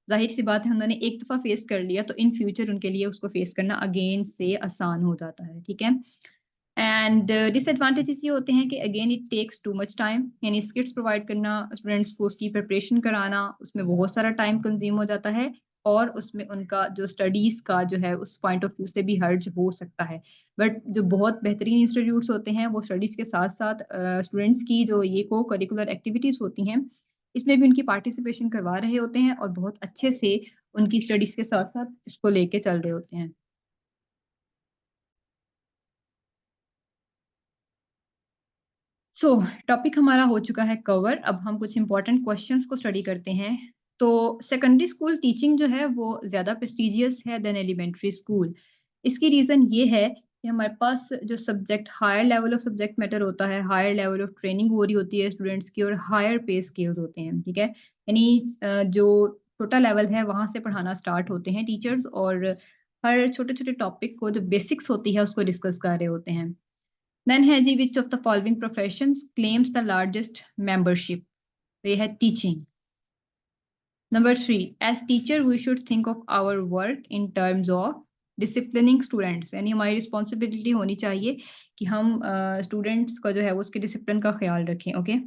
ज़ाहिर-सी बात है उन्होंने एक दफ़ा फेस कर लिया तो इन फ्यूचर उनके लिए उसको फेस करना अगेन से आसान हो जाता है, ठीक है? एंड डिसएडवांटेजेस ये होते हैं कि again it takes too much time यानी स्किट्स प्रोवाइड करना, स्टूडेंट्स को उसकी प्रिपरेशन कराना, उसमें बहुत सारा टाइम कंज़्यूम हो जाता है और उसमें उनका जो स्टडीज़ का जो है उस पॉइंट ऑफ व्यू से भी हर्ज हो सकता है। बट जो बहुत बेहतरीन इंस्टीट्यूट्स होते हैं वो स्टडीज़ के साथ-साथ स्टूडेंट्स की जो ये को-करिकुलर एक्टिविटीज़ होती हैं, इसमें भी उनकी पार्टिसिपेशन करवा रहे होते हैं और बहुत अच्छे से उनकी स्टडीज़ के साथ-साथ इसको लेके चल रहे होते हैं। सो टॉपिक हमारा हो चुका है कवर। अब हम कुछ इंपॉर्टेंट क्वेश्चंस को स्टडी करते हैं। तो सेकेंडरी स्कूल टीचिंग जो है वो ज़्यादा प्रेस्टिजियस है देन एलिमेंट्री स्कूल। इसकी रीज़न ये है कि हमारे पास जो subject higher level of subject matter होता है, हायर लेवल ऑफ ट्रेनिंग हो रही होती है स्टूडेंट्स की और हायर पे स्केल्स होते हैं, ठीक है? यानी जो छोटा लेवल है वहाँ से पढ़ाना स्टार्ट होते हैं टीचर्स और हर छोटे-छोटे टॉपिक को जो बेसिक्स होती है उसको डिस्कस कर रहे होते हैं। देन है जी which of the following professions claims the largest membership? तो ये है teaching. Number 3 as teacher we should think of our work in terms of disciplining students यानी हमारी रिस्पॉन्सिबिलिटी होनी चाहिए कि हम स्टूडेंट्स का जो है वो उसके डिसिप्लिन का ख्याल रखें, okay?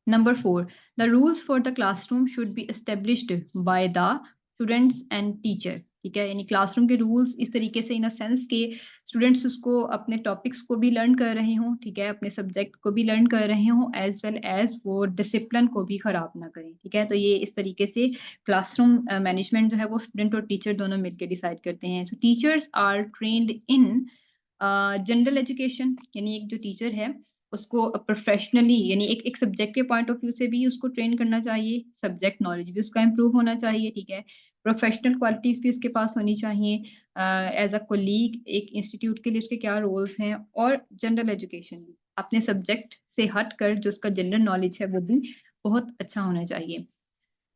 Number 4, the rules for the classroom should be established by the students and teacher. ठीक है? यानी क्लासरूम के रूल्स इस तरीके से इन अ सेंस कि स्टूडेंट्स उसको अपने टॉपिक्स को भी लर्न कर रहे हों, ठीक है? अपने सब्जेक्ट को भी लर्न कर रहे हों एज़ वेल एज़ वो डिसिप्लिन को भी खराब ना करें, ठीक है? तो ये इस तरीके से क्लासरूम मैनेजमेंट जो है वो स्टूडेंट और टीचर दोनों मिलके डिसाइड करते हैं। So teachers are trained in general education यानी एक जो टीचर है उसको प्रोफेशनली यानी एक एक सब्जेक्ट के पॉइंट ऑफ व्यू से भी उसको ट्रेन करना चाहिए, सब्जेक्ट नॉलेज भी उसका इम्प्रूव होना चाहिए, ठीक है? प्रोफेशनल क्वालिटीज़ भी उसके पास होनी चाहिए एज़ अ कोलीग एक इंस्टीट्यूट के लिए उसके क्या रोल्स हैं और जनरल एजुकेशन भी अपने सब्जेक्ट से हटकर जो उसका जनरल नॉलेज है वो भी बहुत अच्छा होना चाहिए।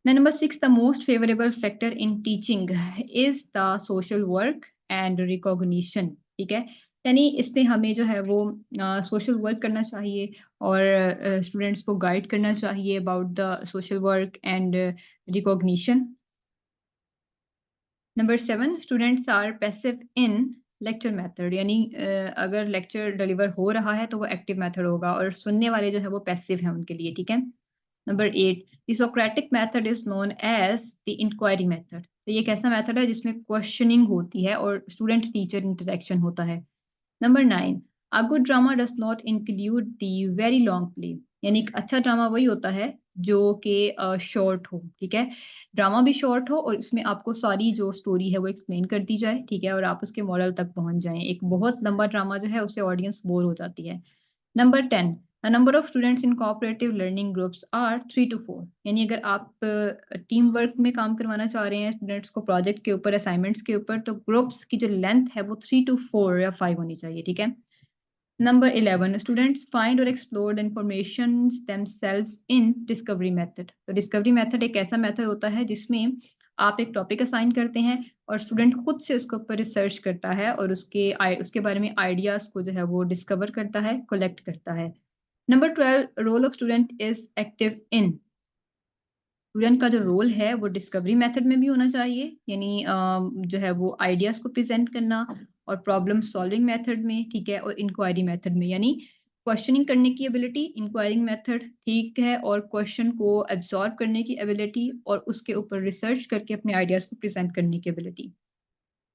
Then number 6, the most favorable factor in teaching is the social work and recognition. ठीक है? यानी इसमें हमें जो है वो सोशल वर्क करना चाहिए और स्टूडेंट्स को गाइड करना चाहिए about the social work and recognition. Number 7 students are passive in lecture method यानी अगर लेक्चर डिलीवर हो रहा है तो वो एक्टिव मेथड होगा और सुनने वाले जो है वो पैसिव हैं उनके लिए, ठीक है? Number 8 the Socratic method is known as the inquiry method. तो ये एक ऐसा मेथड है जिसमें क्वेश्चनिंग होती है और स्टूडेंट टीचर इंटरैक्शन होता है। Number 9 a good drama does not include the very long play यानी एक अच्छा ड्रामा वही होता है जो कि शॉर्ट हो, ठीक है? ड्रामा भी शॉर्ट हो और इसमें आपको सारी जो स्टोरी है वो एक्सप्लेन कर दी जाए, ठीक है? और आप उसके मॉरल तक पहुँच जाएँ। एक बहुत लंबा ड्रामा जो है उससे ऑडियंस बोर हो जाती है। Number 10 the number of students in cooperative learning groups are 3 to 4 यानी अगर आप टीम वर्क में काम करवाना चाह रहे हैं स्टूडेंट्स को प्रोजेक्ट के ऊपर, असाइनमेंट्स के ऊपर तो ग्रुप्स की जो लेंथ है वो 3 टू 4 या 5 होनी चाहिए, ठीक है? Number 11, students find or explore the information themselves in discovery method. तो discovery method एक ऐसा मेथड होता है जिसमें आप एक टॉपिक असाइन करते हैं और स्टूडेंट खुद से उसके ऊपर रिसर्च करता है और उसके बारे में आइडियाज़ को जो है वो डिस्कवर करता है, कलेक्ट करता है। Number 12, role of student is active in student का जो रोल है वो डिस्कवरी मेथड में भी होना चाहिए यानी जो है वो आइडियाज़ को प्रेज़ेंट करना और प्रॉब्लम सॉल्विंग मेथड में, ठीक है? और इंक्वायरी मेथड में यानी क्वेश्चनिंग करने की एबिलिटी, इंक्वायरिंग मेथड, ठीक है? और क्वेश्चन को एब्ज़ॉर्ब करने की एबिलिटी और उसके ऊपर रिसर्च करके अपने आइडियाज़ को प्रेज़ेंट करने की ability.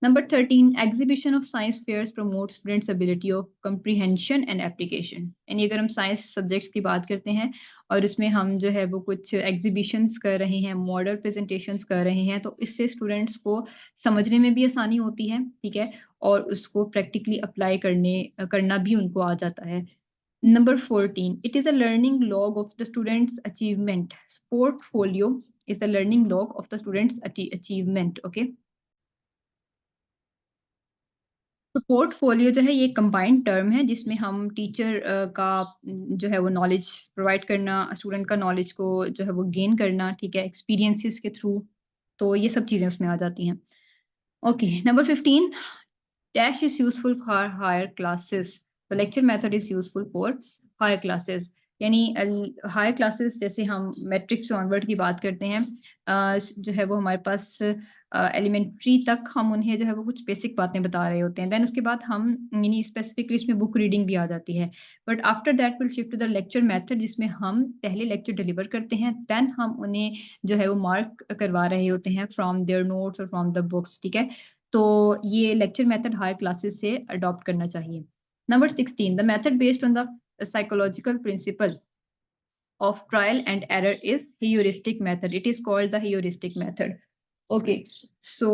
Number 13 exhibition of science fairs promote students ability of comprehension and application यानी अगर हम साइंस सब्जेक्ट्स की बात करते हैं और उसमें हम जो है वो कुछ एग्जीबिशंस कर रहे हैं मॉडल प्रेजेंटेशंस कर रहे हैं तो इससे स्टूडेंट्स को समझने में भी आसानी होती है, ठीक है? और उसको प्रैक्टिकली अप्लाई करना भी उनको आ जाता है। Number 14, it is a learning log of the student's achievement. Portfolio is a learning log of the student's achievement. Okay. तो पोर्टफोलियो जो है ये कंबाइंड टर्म है जिसमें हम टीचर का जो है वो नॉलेज प्रोवाइड करना, स्टूडेंट का नॉलेज को जो है वो गेन करना, ठीक है, एक्सपीरियंसेस के थ्रू, तो ये सब चीज़ें उसमें आ जाती हैं। Okay, number 15, dash is useful for higher classes. The lecture method is useful for higher classes, यानी हायर क्लासेस जैसे हम मैट्रिक से ऑनवर्ड की बात करते हैं, जो है वो हमारे पास एलिमेंट्री तक हम उन्हें जो है वो कुछ बेसिक बातें बता रहे होते हैं, देन उसके बाद हम यानी स्पेसिफिकली इसमें बुक रीडिंग भी आ जाती है, but after that will shift to the lecture method जिसमें हम पहले लेक्चर डिलीवर करते हैं, देन हम उन्हें जो है वो मार्क करवा रहे होते हैं फ्रॉम देयर नोट्स और फ्रॉम द बुक्स, ठीक है। तो ये लेक्चर मेथड हायर क्लासेस से अडॉप्ट करना चाहिए। Number 16, the method based on the psychological principle of trial and error is heuristic method. It is called the heuristic method. Okay, so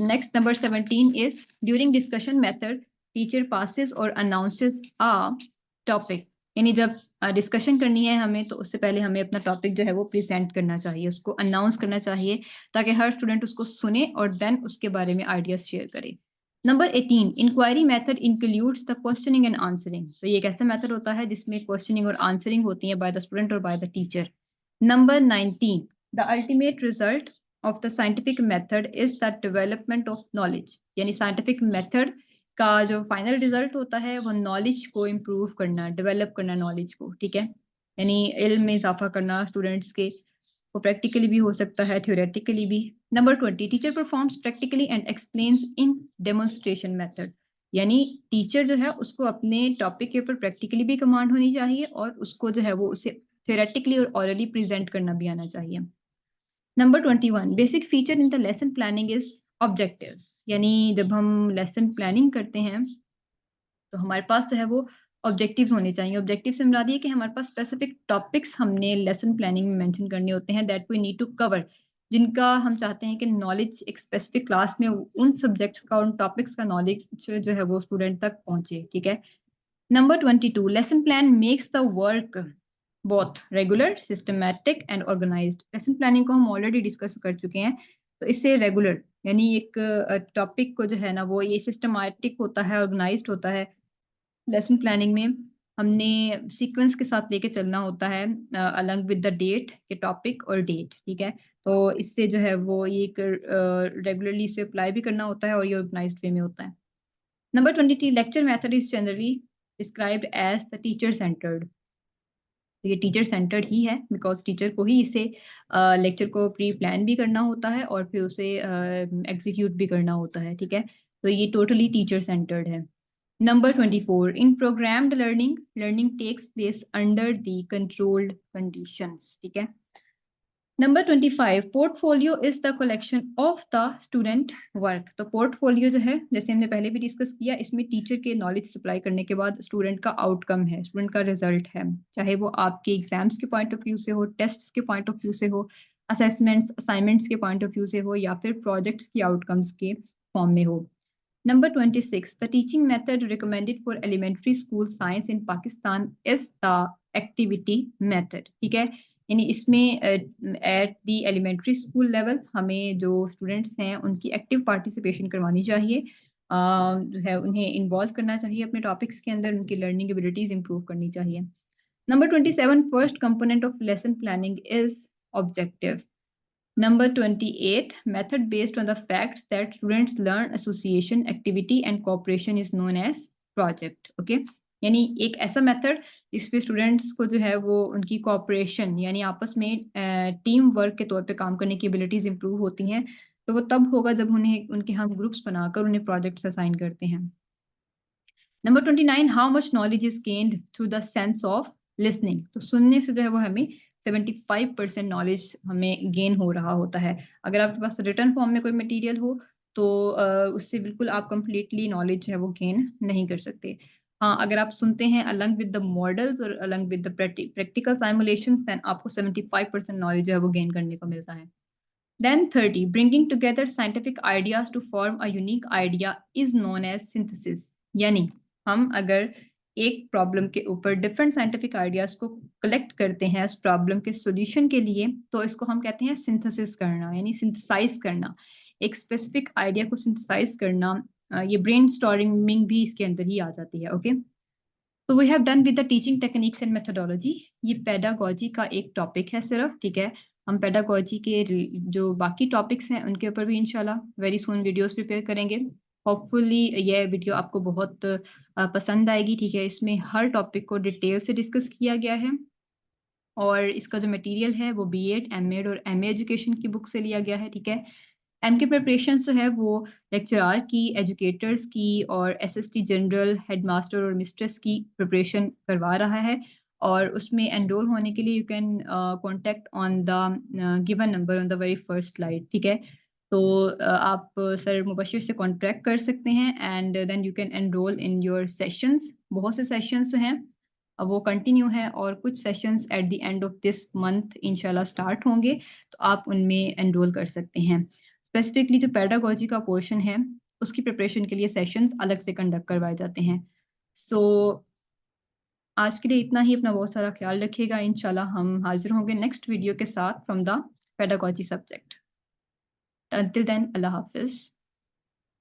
next, number 17 is during discussion method, teacher passes or announces a topic. यानी जब discussion करनी है हमें तो उससे पहले हमें अपना टॉपिक जो है वो प्रेजेंट करना चाहिए, उसको अनाउंस करना चाहिए ताकि हर स्टूडेंट उसको सुने और देन उसके बारे में आइडियाज शेयर करे। Number 18, inquiry method includes the questioning and answering. तो ये एक ऐसा मेथड होता है जिसमें क्वेश्चनिंग और आंसरिंग होती है बाय द स्टूडेंट और by the teacher. Number 19, the ultimate result of the scientific method is the development of knowledge, यानी साइंटिफिक मेथड का जो फाइनल रिजल्ट होता है वो नॉलेज को इम्प्रूव करना, डेवलप करना नॉलेज को, ठीक है, यानी इल्म में इजाफा करना स्टूडेंट्स के, वो प्रैक्टिकली भी हो सकता है, थ्योरेटिकली भी। Number 20, teacher performs practically and explains in demonstration method, यानी टीचर जो है उसको अपने टॉपिक के ऊपर प्रैक्टिकली भी कमांड होनी चाहिए और उसको जो है वो उसे थ्योरेटिकली और ऑरली प्रेजेंट करना भी आना चाहिए। Number 21, basic feature in the lesson planning is objectives, यानी जब हम लेसन प्लानिंग करते हैं तो हमारे पास जो है वो ऑब्जेक्टिव्स होने चाहिए। ऑब्जेक्टिव से मुराद ये कि हमारे पास स्पेसिफिक टॉपिक्स हमने लेसन प्लानिंग में मेंशन करने होते हैं that we need to cover, जिनका हम चाहते हैं कि नॉलेज एक स्पेसिफिक क्लास में उन सब्जेक्ट्स का, उन टॉपिक्स का नॉलेज जो है वो स्टूडेंट तक पहुंचे, ठीक है। Number 22, lesson plan makes the work both regular, systematic and organised. Lesson planning को हम ऑलरेडी डिस्कस कर चुके हैं, तो इससे रेगुलर यानी एक टॉपिक को जो है ना वो ये सिस्टमैटिक होता है, ऑर्गेनाइज्ड होता है। लेसन प्लानिंग में हमने सीक्वेंस के साथ लेके चलना होता है अलॉन्ग विद द डेट के टॉपिक और डेट, ठीक है। तो इससे जो है वो ये एक रेगुलरली इसे अप्लाई भी करना होता है और ये ऑर्गेनाइज्ड वे में होता है। Number 23, lecture method is generally described as the teacher centred. ये टीचर सेंटर्ड ही है बिकॉज टीचर को ही इसे लेक्चर को प्री प्लान भी करना होता है और फिर उसे एग्जीक्यूट भी करना होता है, ठीक है। तो ये टोटली टीचर सेंटर्ड है। Number 24, in programmed learning, learning takes place under the controlled conditions, ठीक है। Number 25, portfolio is the collection of the student work. तो पोर्टफोलियो जो है जैसे हमने पहले भी डिस्कस किया, इसमें टीचर के नॉलेज सप्लाई करने के बाद स्टूडेंट का आउटकम है, स्टूडेंट का रिजल्ट है, चाहे वो आपके एग्जाम्स के पॉइंट ऑफ व्यू से हो, टेस्ट्स के पॉइंट ऑफ व्यू से हो, असेसमेंट्स असाइनमेंट्स के पॉइंट ऑफ व्यू से हो या फिर प्रोजेक्ट्स की आउटकम्स के फॉर्म में हो। Number 26, the teaching method recommended for elementary school science in Pakistan is the activity method, ठीक है। यानी इसमें at the elementary school level हमें जो स्टूडेंट्स हैं उनकी एक्टिव पार्टिसिपेशन करवानी चाहिए, जो है उन्हें इन्वॉल्व करना चाहिए अपने टॉपिक्स के अंदर, उनकी लर्निंग एबिलिटीज इंप्रूव करनी चाहिए। Number 27, first component of lesson planning is objective. Number 28, method based on the facts that students learn association, activity and cooperation is known as project. Okay, यानी एक ऐसा मेथड जिसपे students को जो है वो उनकी कोऑपरेशन यानी आपस में टीम वर्क के तौर पे काम करने की एबिलिटीज इंप्रूव होती हैं, तो वो तब होगा जब उन्हें उनके हम ग्रुप्स बनाकर उन्हें प्रोजेक्ट्स असाइन करते हैं। Number 29, how much knowledge is gained through the sense of listening. तो सुनने से जो है वो हमें 75% नॉलेज हमें गेन हो रहा होता है। अगर आपके पास रिटर्न फॉर्म में कोई मटेरियल हो तो उससे बिल्कुल आप कंप्लीटली नॉलेज जो है वो गेन नहीं कर सकते। हाँ, अगर आप सुनते हैं अलंग विद द मॉडल्स और along with the practical simulations, then आपको 75% नॉलेज जो है वो गेन करने को मिलता है। Then 30, bringing together scientific ideas to form a unique idea is known as synthesis. यानी हम अगर एक प्रॉब्लम के ऊपर डिफरेंट साइंटिफिक आइडियाज़ को कलेक्ट करते हैं उस प्रॉब्लम के सॉल्यूशन के लिए, तो इसको हम कहते हैं सिंथेसिस करना, यानी सिंथेसाइज़ करना। एक स्पेसिफिक आइडिया को सिंथेसाइज़ करना, ये ब्रेनस्टॉर्मिंग भी इसके अंदर ही आ जाती है, ओके? तो we have done with the teaching techniques and methodology. ये पेडागोजी का एक टॉपिक है सिर्फ, ठीक है? हम पेडागोजी के जो बाकी टॉपिक्स हैं उनके ऊपर भी इंशाल्लाह वेरी सून वीडियोस प्रिपेयर करेंगे। होपफुली ये वीडियो आपको बहुत पसंद आएगी, ठीक है? इसमें हर टॉपिक को डिटेल से डिस्कस किया गया है और इसका जो मटेरियल है वो बीएड, एमएड और एमए एजुकेशन की बुक से लिया गया है, ठीक है? एमके प्रिपरेशंस जो है वो लेक्चरार की, एजुकेटर्स की और एसएसटी जनरल, हेडमास्टर और मिस्ट्रेस की प्रिपरेशन करवा रहा है और उसमें एनरोल होने के लिए you can contact on the given number on the very first slide, ठीक है? तो आप सर मुबशिर से कॉन्टैक्ट कर सकते हैं and then you can enrol in your sessions. बहुत से सेशंस जो हैं वो कंटिन्यू हैं और कुछ sessions eight the end of this month इंशाल्लाह स्टार्ट होंगे, तो आप उनमें एनरोल कर सकते हैं। स्पेसिफिकली जो पेडागोजी का पोर्शन है, उसकी प्रिपरेशन के लिए सेशंस अलग से कंडक्ट करवाए जाते हैं। सो आज के लिए इतना ही, अपना बहुत सारा ख्याल रखिएगा। इंशाल्लाह हम हाज़िर होंगे नेक्स्ट वीडियो के साथ from the pedagogy subject. Until then, Allah Hafiz.